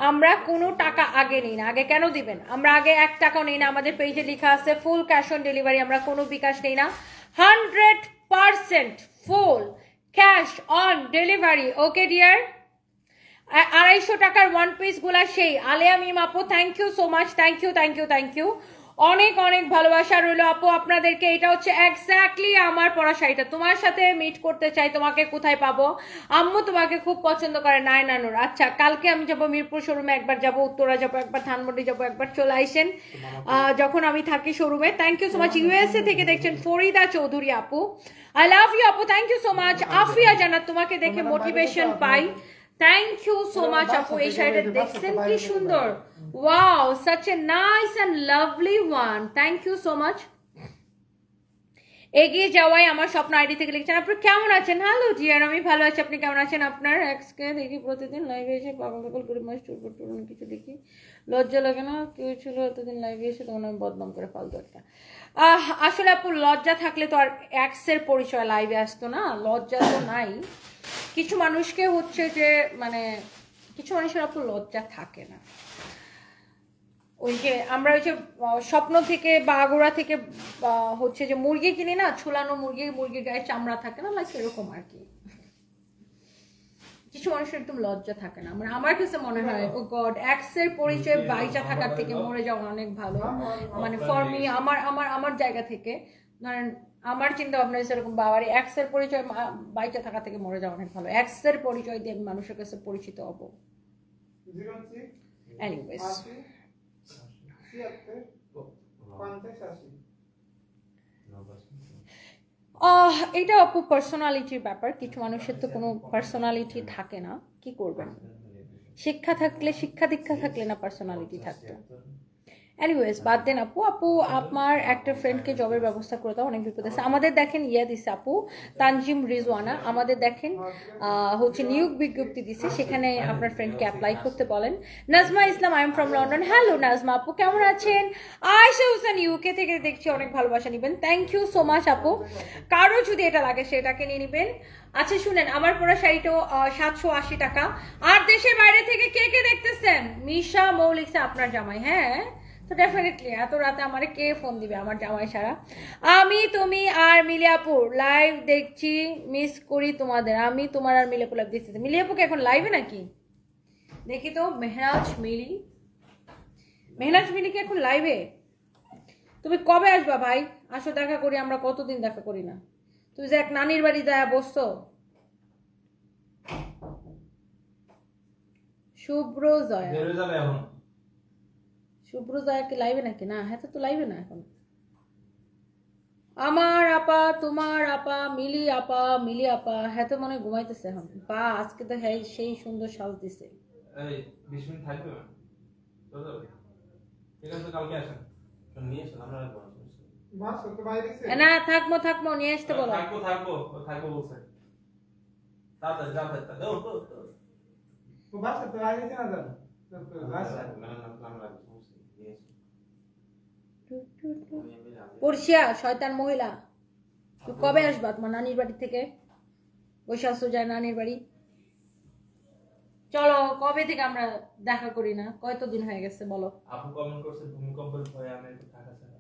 [SPEAKER 1] আমরা কোনো টাকা আগে নেই না আগে কেন দিবেন আমরা আগে 1 টাকাও নেই না আমাদের পেজে লেখা আছে ফুল ক্যাশ অন ডেলিভারি আমরা কোনো বিকাশ নেই না 100% full cash on delivery okay dear 250 টাকার ওয়ান পিস গুলা সেই আলিয়া মিম আপু thank you so much thank you thank you thank you অনেক অনেক ভালোবাসা রইলো আপু আপনাদেরকে এটা হচ্ছে এক্স্যাক্টলি আমার পরা শাড়িটা তোমার সাথে মিট করতে চাই তোমাকে কোথায় পাবো আম্মু তোমাকে খুব পছন্দ করে নায়নানুর আচ্ছা কালকে আমি যাবো মিরপুর শোরুমে একবার যাবো উত্তরা যাবো একবার ধানমন্ডি যাবো একবার চলে আসেন যখন আমি থাকি শোরুমে thank you so much USA থেকে দেখছেন ফরিদা চৌধুরী আপু আই লাভ ইউ আপু thank you so much Afia Jannat তোমাকে দেখে মোটিভেশন পাই থ্যাংক ইউ সো মাচ আপু এই শাড়িটা দেখছেন কি সুন্দর wow such a nice and lovely one thank you so much এগিয়ে যাওয়াই আমার স্বপ্ন আইডি থেকে লিখছেন আপনি কেমন আছেন হ্যালো ডিয়ার আমি ভালো আছি আপনি কেমন আছেন আপনার এক্সকে দেখি প্রতিদিন লাইভে এসে পাগল পাগল করে মাস টুরপুর কিছু দেখি লজ্জা লাগে না কেউ ছিল এতদিন লাইভে এসে তখন আমি বদনাম করে ফালতু একটা আসলে আপু লজ্জা থাকলে তো আর এক্সের পরিচয় লাইভে আসতো না লজ্জা তো নাই কিছু মানুষকে হচ্ছে যে মানে কিছু মানুষের আপু লজ্জা থাকে না ওই যে আমরা ওই যে স্বপ্ন থেকে বা আগুড়া থেকে হচ্ছে যে মুরগি কিনি না ঝুলানো মুরগির গায়ে চামড়া থাকে না লাইক এরকম আর কি কিছু মানুষের একদম লজ্জা থাকে না মানে আমার কাছে মনে হয় ও গড এক্সের পরিচয় বাইচা থাকার থেকে মরে যাওয়া অনেক ভালো মানে ফর মি আমার জায়গা থেকে ধরেন আমার চিন্তা ভাবনা এরকম বাবার এক্সের পরিচয় বাইচা থাকা থেকে মরে যাওয়া অনেক ভালো এক্সের পরিচয় দিয়ে আমি মানুষের কাছে পরিচিত হব এনিওয়েজ এটা আপু পার্সোনালিটির ব্যাপার কিছু মানুষের তো কোনো পার্সোনালিটি থাকে না কি করবেন শিক্ষা দীক্ষা থাকলে না পার্সোনালিটি থাকতো এনিওয়েজ বাদ দেন আপু আপনার একটা ফ্রেন্ডকে জবের ব্যবস্থা করে দাও অনেক বিপদ আছে আমাদের দেখেন দিছে আপু তানজিম রিজওয়ানা আমাদের দেখেন হচ্ছে নিয়োগ বিজ্ঞপ্তি দিছে সেখানে আপনার ফ্রেন্ডকে অ্যাপ্লাই করতে বলেন Nazma Islam I am from London hello Nazma আপু কেমন আছেন আয়েশা হোসেন ইউকে থেকে দেখছি অনেক ভালোবাসা নেবেন থ্যাংক ইউ সো মাচ আপু কারো যদি এটা লাগে সেটাকে নিয়ে নেবেন আচ্ছা শুনেন আমার পরা শাড়িটাও 780 টাকা আর দেশের বাইরে থেকে কে কে দেখতেছেন মিশা মৌলিকসা আপনার জামাই হ্যাঁ তো ডেফিনেটলি এত রাতে আমারে কে ফোন দিবে আমার জামাই সারা আমি তুমি আর মিলিয়াপুর লাইভ দেখছি মিস করি তোমাদের আমি তোমার আর মিলিয়াপুর লাইভ দেখতেছি মিলিয়াপুকে এখন লাইভে নাকি দেখি তো মেহনাজ মিলি কি এখন লাইভে তুমি কবে আসবা ভাই আসো দেখা করি আমরা কতদিন দেখা করি না তুই যে এক নানির বাড়ি যায় বসছো শুভ্র জয়া কি লাইভে নাকি না হ্যাঁ তো লাইভে না এখন আমার আপা তোমার আপা মিলি আপা হ্যাঁ তো মনে ঘুমাইতেছে এখন বা আজকে তো হ্যাঁ সেই সুন্দর সাজ দিছে না থাকবো নিয়ে আসতে বলো থাকবো বলছে পড়শিয়া শয়তান মহিলা তুই কবে আসবা তোমার নানির বাড়ি থেকে বসে আসো যায় নানির বাড়ি চলো কবে থেকে আমরা দেখা করি না কতদিন হয়ে গেছে বলো আপু কমেন্ট করছে ভূমিকম্পের ভয়ে আমি একটু থাকা ছাড়া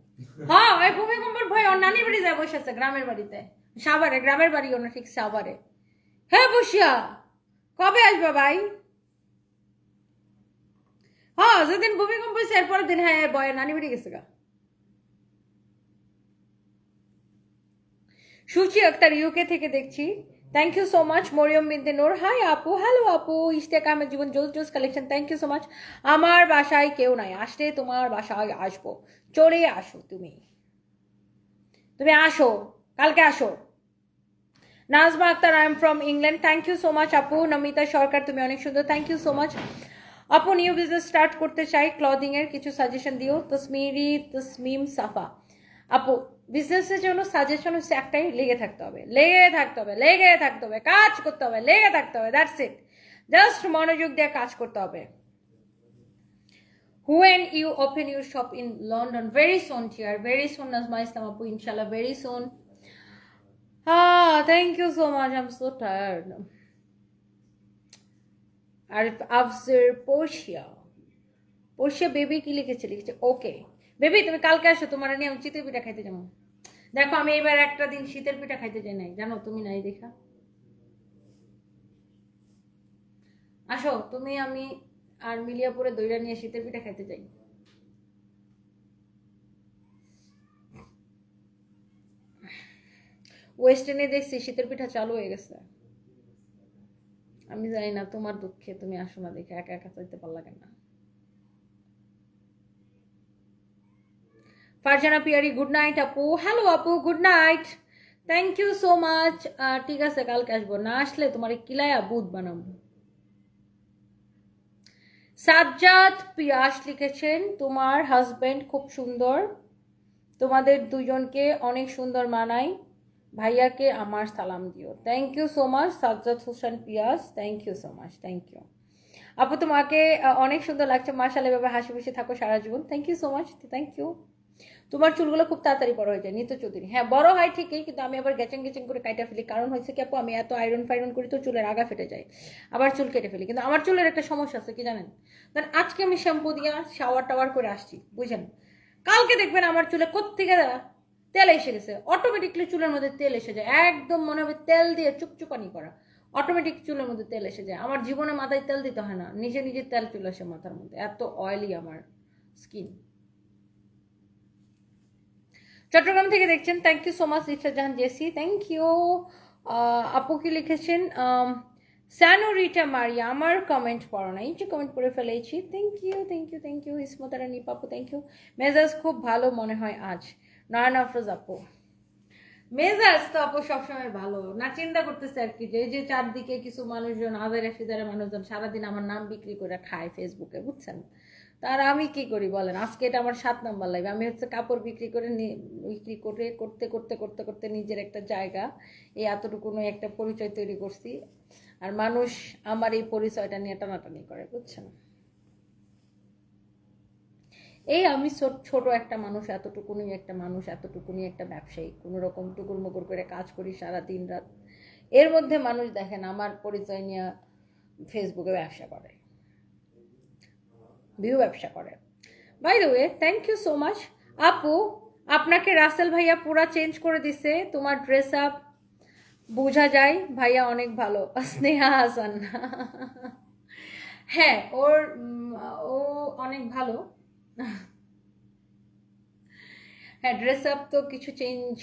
[SPEAKER 1] হ্যাঁ ওই ভূমিকম্পের ভয়ে ওর নানির বাড়ি যায় বসে আছে গ্রামের বাড়িতে সাভারে গ্রামের বাড়ি ওর ঠিক সাভারে হ্যাঁ বসিয়া কবে আসবা ভাই হ্যাঁ যেদিন ভূমিকম্প হয়েছে এরপরের দিন হ্যাঁ বয়ে নানি বাড়ি গেছে গা সুচি আক্তার ইউকে থেকে দেখছি thank you so much Mariam Binte Noor high আপু হ্যালো আপু ইশতেক আহমেদ জীবন জোস collection thank you so much আমার বাসায় কেউ নাই আসলে তোমার বাসায় আসবো চলে আসো তুমি আসো কালকে আসো Nazma Akter I am from England thank you so much আপু নমিতা সরকার তুমি অনেক সুন্দর থ্যাংক ইউ সো মাচ আপু নিউ বিজনেস স্টার্ট করতে চাই ক্লদিং এর কিছু সাজেশন দিও তসমিম সাফা আপু বিজনেসের জন্য সাজেশন হচ্ছে একটাই লেগে থাকতে হবে কাজ করতে হবে লেগে থাকতে হবে দ্যাটস ইট জাস্ট মনোযোগ দিয়ে কাজ করতে হবে। When you open your shop in London? Very soon, dear. Very soon, Nazma Islam Apu, inshallah, very soon. Thank you so much. I'm so tired. Arif Afzir Portia baby কি লিখেছে okay baby তুমি কালকে আসো, তোমার নিয়ে আমি চিতই পিঠা খাইতে যাবো। দেখো আমি এবার একটা দিন শীতের পিঠা খাইতে যাই নাই, জানো তুমি নাই দেখা। আসো তুমি আমি আর মিলিয়াপুরে দইরা নিয়ে শীতের পিঠা খাইতে যাই। ওয়েস্টার্নে দেখছি শীতের পিঠা চালু হয়ে গেছে। আমি জানি না, তোমার দুঃখে তুমি আসো না দেখে একা একা চাইতে পারলা কেন। ফারজানা পিয়ারি গুড নাইট আপু। হ্যালো আপু, good night, thank you so much. ঠিক আছে কালকে আসবো, না আসলে তোমার কিলায়া বুধ বানাবো। সাজ্জাদ পিয়াস লিখেছেন তোমার হাজবেন্ড খুব সুন্দর, তোমাদের দুজনকে অনেক সুন্দর মানায়, ভাইয়াকে আমার সালাম দিও। Thank you so much Sajjad Hossain Piyas, thank you so much, thank you আপু, তোমাকে অনেক সুন্দর লাগছে, মাশাআল্লাহ, এভাবে হাসি খুশি থাকো সারা জীবন। Thank you so much, thank you. তোমার চুলগুলো খুব তাড়াতাড়ি বড় হয়ে যায়। নিতু চৌধুরী, হ্যাঁ বড় হয় ঠিকই, কিন্তু আমি আবার গেচেং গেচেং করে কাটা ফেলি, কারণ হয়েছে কি আপু আমি এত আয়রন ফাইরন করি তো চুলের আগা ফেটে যায়, আবার চুল কেটে ফেলি। কিন্তু আমার চুলের একটা সমস্যা আছে কি জানেন, কারণ আজকে আমি শ্যাম্পু দিয়ে শাওয়ার টাওয়ার করে আসছি বুঝেন, কালকে দেখবেন আমার চুলে কোত্থেকে তেল এসে গেছে, অটোমেটিকলি চুলের মধ্যে তেল এসে যায়, একদম মনে হবে তেল দিয়ে চুপচুপানি করা, অটোমেটিক চুলের মধ্যে তেল এসে যায়। আমার জীবনে মাথায় তেল দিতে হয় না, নিজে নিজে তেল চলে আসে মাথার মধ্যে, এত অয়েলি আমার স্কিন। চট্টগ্রাম থেকে দেখছেন, thank you so much Richa Jahan Jessy, thank you. আপু কি লিখেছেন, স্যানোরিটা মারিয়া, আমার কমেন্ট পড়ো না, এই যে কমেন্ট পড়ে ফেলেছি, thank you thank you thank you. ইসমতারা নিপাপু, থ্যাংক ইউ। মেজাজ খুব ভালো মনে হয় আজ, নয়ন আফরোজ আপু। মেজাজ তো আপু সবসময় ভালো না, চিন্তা করতেছে আর কি, যে এই যে চারদিকে কিছু মানুষজন আদারে ফিদারে মানুষজন সারাদিন আমার নাম বিক্রি করে খায় ফেসবুকে বুঝছেন, তার আমি কি করি বলেন। আজকে এটা আমার 7 নাম্বার লাইভ, আমি হচ্ছে কাপড় বিক্রি করে করতে করতে করতে করতে নিজের একটা জায়গা, এই এতটুকু একটা পরিচয় তৈরি করছি, আর মানুষ আমার এই পরিচয়টা নিয়ে টানাটানি করে বুঝছেন। এই আমি ছোট একটা মানুষ, এতটুকুনি একটা মানুষ, এতটুকুনি একটা ব্যবসায়ী, কোনো রকম টুকুর মুকুর করে কাজ করি সারা দিন রাত, এর মধ্যে মানুষ দেখেন আমার পরিচয় নিয়ে ফেসবুকে ব্যবসা করে, ভিউ ব্যবসা করে। By the way thank you so much আপু, আপনাকে রাসেল ভাইয়া পুরা চেঞ্জ করে দিছে, তোমার ড্রেস আপ বোঝা যায়, ভাইয়া অনেক ভালো। স্নেহা হাসান, হ্যাঁ ও অনেক ভালো। হ্যাঁ ড্রেস আপ তো কিছু চেঞ্জ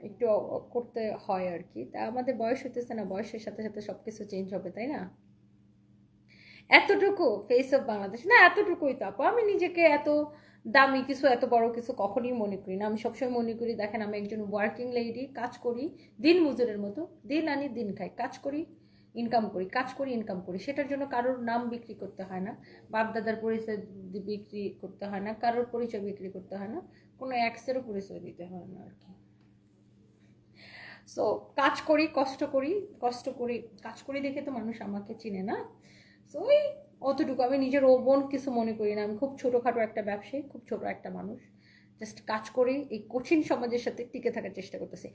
[SPEAKER 1] একটু করতে হয় আর কি, তা আমাদের বয়স হইতেছে না, বয়সের সাথে সাথে সবকিছু চেঞ্জ হবে তাই না। এতটুকু ফেস অফ বাংলাদেশ না, এতটুকুই তো আপু, আমি নিজেকে এত দামি কিছু এত বড় কিছু কখনই মনে করি না। আমি সবসময় মনে করি দেখেন আমি একজন ওয়ার্কিং লেডি, কাজ করি দিন মজুরের মতো, দিন আনি দিন খাই, কাজ করি ইনকাম করি, কাজ করি ইনকাম করি, সেটার জন্য কারোর নাম বিক্রি করতে হয় না, বাপ দাদার পরিচয় বিক্রি করতে হয় না, কারোর পরিচয় বিক্রি করতে হয় না, কোনো এক্সেরও পরিচয় দিতে হয় না আর কি। সো কাজ করি কষ্ট করি, কাজ করি দেখে তো মানুষ আমাকে চিনে না। সো ওই অতটুকু, আমি নিজের বোন কিছু মনে করি না, আমি খুব ছোটোখাটো একটা ব্যবসায়ী, খুব ছোট একটা মানুষ, জাস্ট কাজ করি, এই কঠিন সমাজের সাথে টিকে থাকার চেষ্টা করতেছি।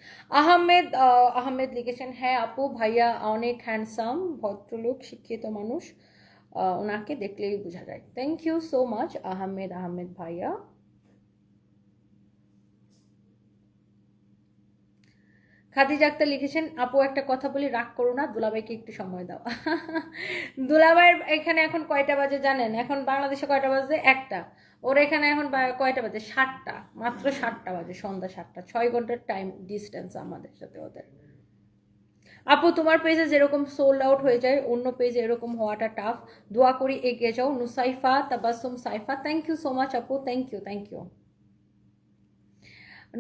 [SPEAKER 1] আহমেদ লিখেছেন, হ্যাঁ আপু ভাইয়া অনেক হ্যান্ডসাম, ভদ্রলোক, শিক্ষিত মানুষ, ওনাকে দেখলেই বোঝা যায়। Thank you so much Ahmed ভাইয়া। খাদিজা আক্তার লিখেছেন, আপু একটা কথা বলি, রাগ করো না, দুলাভাইকে একটু সময় দাও। দুলাভাইয়ের এখানে এখন কয়টা বাজে জানেন, এখন বাংলাদেশে কয়টা বাজে, একটা, ওর এখানে এখন কয়টা বাজে, 7টা, মাত্র 7টা বাজে, সন্ধ্যা 7টা, 6 ঘন্টার টাইম ডিস্টেন্স আমাদের সাথে ওদের। আপু তোমার পেজে যেরকম সোল্ড আউট হয়ে যায়, অন্য পেজে এরকম হওয়াটা টাফ, দোয়া করি এগিয়ে যাও। Nusaifa Tabassum Saifa, thank you so much আপু, থ্যাংক ইউ।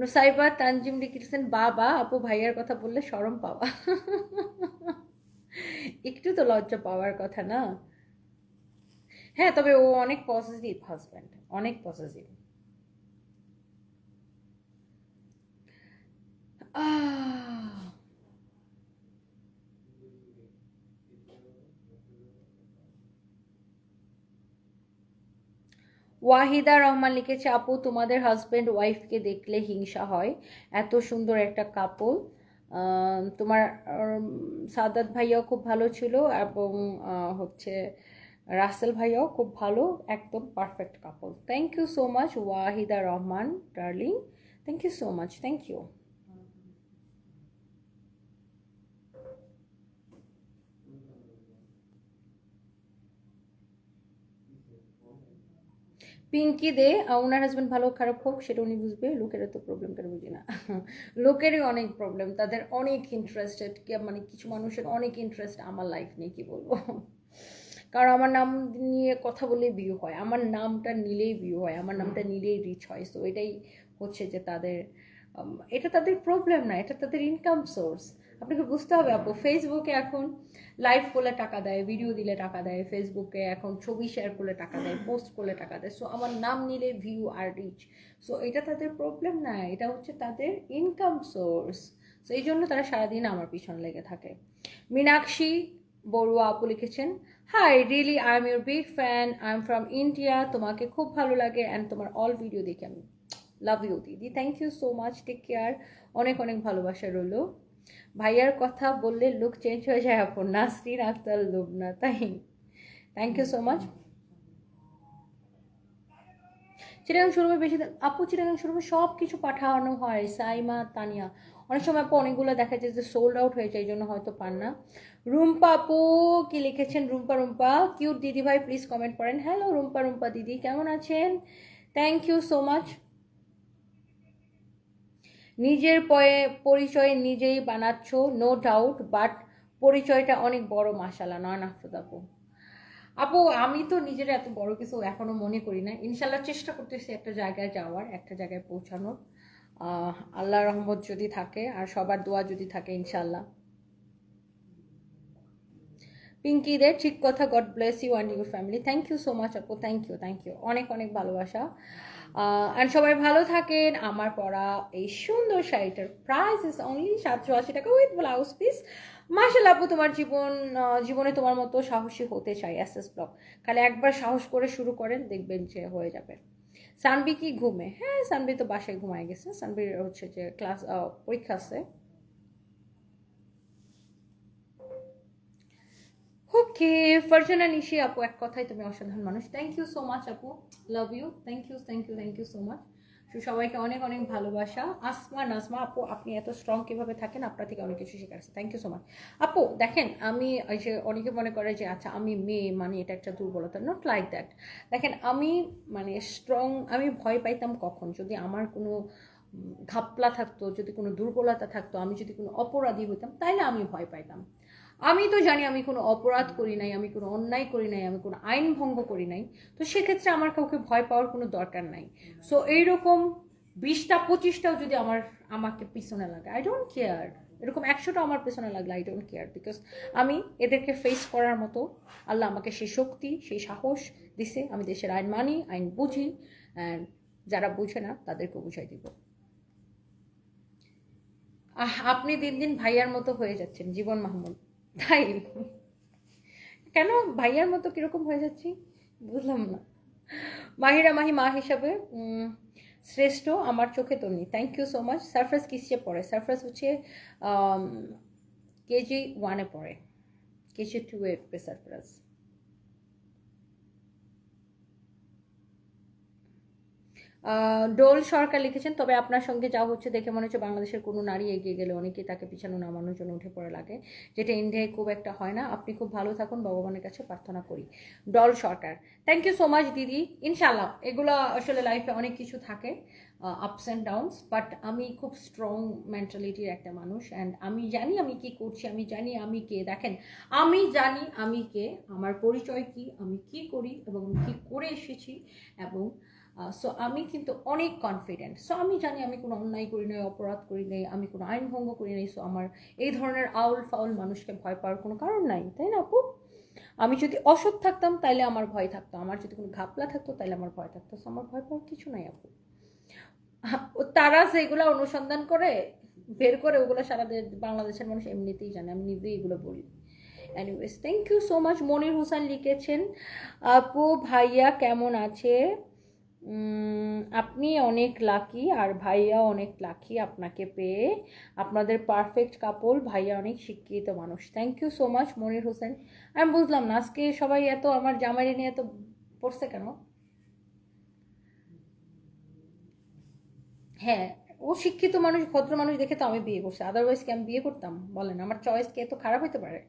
[SPEAKER 1] নুসাইবা তানজিম লিখেছেন, বাবা আপু ভাইয়ার কথা বললে শরম পাওয়া। একটু তো লজ্জা পাওয়ার কথা না। হ্যাঁ তবে ও অনেক পজিটিভ হাজব্যান্ড, অনেক পজিটিভ। ওয়াহিদা রহমান লিখেছে, আপু তোমাদের হাজব্যান্ড ওয়াইফকে দেখলে হিংসা হয়, এত সুন্দর একটা কাপল। তোমার সাদাত ভাইয়াও খুব ভালো ছিল এবং হচ্ছে রাসেল ভাইয়াও খুব ভালো, একদম perfect couple. Thank you so much Wahida Rahman darling, thank you so much, thank you. Pinki De, ওনার হাজব্যান্ড ভালো খারাপ হোক সেটা উনি বুঝবে, লোকেরও তো প্রবলেম কেন বুঝি না। লোকেরই অনেক প্রবলেম, তাদের অনেক ইন্টারেস্টেড, মানে কিছু মানুষের অনেক ইন্টারেস্ট আমার লাইফ নিয়ে, কি বলবো। কারণ আমার নাম নিয়ে কথা বললেই ভিউ হয়, আমার নামটা নিলেই ভিউ হয়, আমার নামটা নিলেই রিচ হয়। সো এটাই হচ্ছে যে তাদের, এটা তাদের প্রবলেম না, এটা তাদের ইনকাম সোর্স। আপনাকে বুঝতে হবে আপু, ফেসবুকে এখন লাইভ করলে টাকা দেয়, ভিডিও দিলে টাকা দেয়, ফেসবুকে এখন ছবি শেয়ার করলে টাকা দেয়, পোস্ট করলে টাকা দেয়। সো আমার নাম নিলে ভিউ আর রিচ, সো এটা তাদের প্রবলেম না, এটা হচ্ছে তাদের ইনকাম সোর্স। সো এই জন্য তারা সারাদিন আমার পিছনে লেগে থাকে। মীনাক্ষী বড়ুয়া আপু লিখেছেন, hi really I am your big fan, I am from India, তোমাকে খুব ভালো লাগে অ্যান্ড তোমার অল ভিডিও দেখি আমি, love you didi, thank you so much, take care, অনেক অনেক ভালোবাসা রইল। ভাইয়ার কথা বললে লুক চেঞ্জ হয়ে যায় আপু, নাসরিন আক্তার লুবনা, তাই thank you so much. Chittagong শোরুমে বেশি আপু, চিটাগাং শোরুমে সব কিছু পাঠানো হয়, সাইমা তানিয়া, অনেক সময় আপু অনেকগুলো দেখা যায় যে সোল্ড আউট হয়ে যায়, এই জন্য হয়তো পান না। রুম্পা আপু কি লিখেছেন, রুম্পা রুম্পা কিউট দিদি ভাই প্লিজ কমেন্ট করেন। হ্যালো রুম্পা রুম্পা দিদি, কেমন আছেন? Thank you so much. নিজের পরিচয় নিজেই বানাচ্ছ, নো ডাউট, বাট পরিচয়টা অনেক বড়, মাশাআল্লাহ। নয়ন আফরোজ আপু, আপু আমি তো নিজের এত বড় কিছু এখনো মনে করি না, ইনশাল্লাহ চেষ্টা করতেছি একটা জায়গায় যাওয়ার, একটা জায়গায় পৌঁছানোর, আল্লাহর রহমত যদি থাকে আর সবার দোয়া যদি থাকে ইনশাল্লাহ। পিঙ্কি দে, ঠিক কথা, God bless you and your family, thank you so much আপু, থ্যাংক ইউ, থ্যাংক ইউ, অনেক অনেক ভালোবাসা। অ্যান্ড সবাই ভালো থাকেন। আমার পরা এই সুন্দর শাড়িটার প্রাইস ইজ অনলি 780 টাকা উইথ ব্লাউজ পিস। মাশাআল্লাহ আপু, তোমার জীবনে তোমার মতো সাহসী হতে চাই, এসএস ব্লগ। খালি একবার সাহস করে শুরু করেন, দেখবেন যে হয়ে যাবে। সানবি কি ঘুমে? হ্যাঁ, সানবি তো বাসায় ঘুমায় গেছে, সানবির হচ্ছে যে ক্লাস পরীক্ষা আছে। ওকে, ফারজানা নিশি আপু, এক কথায় তুমি অসাধারণ মানুষ, থ্যাংক ইউ সো মাচ আপু, love you, thank you, thank you, thank you so much. সবাইকে অনেক অনেক ভালোবাসা। আসমা নাজমা আপু, আপনি এত স্ট্রং কিভাবে থাকেন, আপনার থেকে অনেক কিছু শেখার আছে, থ্যাংক ইউ সো মাচ আপু। দেখেন আমি ওই যে অনেকে মনে করে যে আচ্ছা আমি মেয়ে মানে এটা একটা দুর্বলতা, নট লাইক দ্যাট। দেখেন আমি মানে স্ট্রং, আমি ভয় পাইতাম কখন, যদি আমার কোনো ঘাপলা থাকতো, যদি কোনো দুর্বলতা থাকতো, আমি যদি কোনো অপরাধী হতাম, তাইলে আমি ভয় পাইতাম। আমি তো জানি আমি কোনো অপরাধ করি নাই, আমি কোনো অন্যায় করি নাই, আমি কোনো আইন ভঙ্গ করি নাই, তো সেক্ষেত্রে আমার কাউকে ভয় পাওয়ার কোনো দরকার নাই। সো এইরকম 20টা 25টাও যদি আমাকে পিছনে লাগে, আই ডোন্ট কেয়ার। এরকম 100টা আমার পেছনে লাগলে আই ডোন্ট কেয়ার, বিকজ আমি এদেরকে ফেস করার মতো আল্লাহ আমাকে সেই শক্তি, সেই সাহস দিছে। আমি দেশের আইন মানি, আইন বুঝি, অ্যান্ড যারা বুঝে না তাদেরকে বুঝাই দিব। আপনি দিন দিন ভাইয়ার মতো হয়ে যাচ্ছেন জীবন মাহমুদ, তাই কেন ভাইয়ার মতো কিরকম হয়ে যাচ্ছি বুঝলাম না। মাহিরা মাহি মা হিসাবে শ্রেষ্ঠ আমার চোখে তো নেই, thank you so much. Sarfraz কিসে পড়ে? সারফ্রাজ হচ্ছে কেজি 1-এ পড়ে, কেজি 2-এ সারফ্রাজ। ডোল সরকার লিখেছেন, তবে আপনার সঙ্গে যা হচ্ছে দেখে মনে হচ্ছে বাংলাদেশের কোনো নারী এগিয়ে গেলে অনেকেই তাকে পিছানো নামানোর জন্য উঠে পড়ে লাগে, যেটা ইন্ডিয়ায় খুব একটা হয় না। আপনি খুব ভালো থাকুন, ভগবানের কাছে প্রার্থনা করি। Doll Sarkar, thank you so much দিদি। ইনশাল্লাহ এগুলো আসলে লাইফে অনেক কিছু থাকে, আপস অ্যান্ড ডাউনস, বাট আমি খুব স্ট্রং মেন্টালিটির একটা মানুষ, অ্যান্ড আমি জানি আমি কি করছি, আমি জানি আমি কে। দেখেন আমি জানি আমি কে, আমার পরিচয় কি, আমি কি করি এবং কি করে এসেছি, এবং সো আমি কিন্তু অনেক কনফিডেন্ট। সো আমি জানি আমি কোনো অন্যায় করি নাই, অপরাধ করি নাই, আমি কোনো আইন ভঙ্গ করি নাই। সো আমার এই ধরনের আউল ফাউল মানুষকে ভয় পাওয়ার কোনো কারণ নাই, তাই না আপু? আমি যদি অসৎ থাকতাম তাইলে আমার ভয় থাকতো, আমার যদি কোনো ঘাপলা থাকতো তাইলে আমার ভয় থাকতো। সো আমার ভয় পাওয়ার কিছু নাই আপু। তারা যেগুলো অনুসন্ধান করে বের করে ওগুলো সারা বাংলাদেশের মানুষ এমনিতেই জানে, আমি নিজেই এগুলো বলি। Anyways, thank you so much. Monir Hossain লিখেছেন, আপু ভাইয়া কেমন আছে? আপনি অনেক লাকি আর ভাইয়া অনেক লাকি আপনাকে পেয়ে। আপনাদের পারফেক্ট কাপল, ভাইয়া অনেক শিক্ষিত মানুষ। Thank you so much Monir Hossain. আমি বুঝলাম না আজকে সবাই এত আমার জামাইরে নিয়ে এত পড়ছে কেন? হ্যাঁ, ও শিক্ষিত মানুষ, ভদ্র মানুষ দেখে তো আমি বিয়ে করছি, আদারওয়াইজ কি আমি বিয়ে করতাম? বলেন, আমার চয়েস কি এত খারাপ হতে পারে?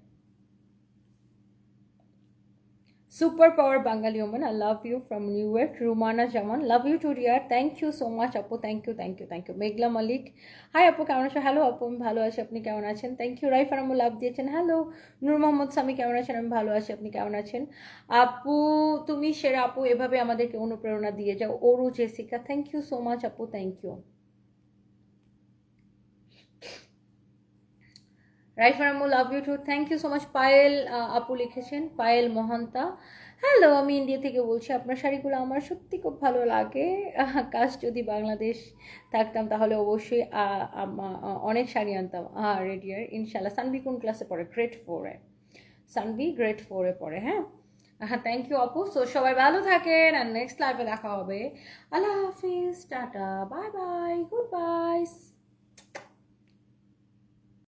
[SPEAKER 1] Super power Bangali Oman, I love you from New York. Rumana Zaman, love you too dear. Thank you so much আপু, thank you thank you thank you. Meghla Malik, hi আপু কেমন আছো? হ্যালো আপু, আমি ভালো আছি, আপনি কেমন আছেন? Thank you. রাইফার আমু লাভ দিয়েছেন, হ্যালো। নূর মোহাম্মদ সামি কেমন আছেন? আমি ভালো আছি, আপনি কেমন আছেন? আপু তুমি সেরা আপু, এভাবে আমাদেরকে অনুপ্রেরণা দিয়ে যাও। ওরু Jessica, thank you so much আপু, থ্যাংক ইউ। রাইফার আমু love you too, thank you so much. Payel আপু লিখেছেন, পায়েল মহান্তা, হ্যালো আমি ইন্ডিয়া থেকে বলছি। আপনার শাড়িগুলো আমার সত্যি খুব ভালো লাগে। কাজ যদি বাংলাদেশ থাকতাম তাহলে অবশ্যই অনেক শাড়ি আনতাম। রেডিয়ার ইনশাল্লাহ। সানভি কোন ক্লাসে পড়ে? গ্রেড 4-এ। সানভি গ্রেড 4-এ পড়ে। হ্যাঁ হ্যাঁ, থ্যাংক ইউ আপু। সো সবাই ভালো থাকেন আর নেক্সট লাইভে দেখা হবে। আল্লাহ হাফিজ, tata, bye bye, good bye.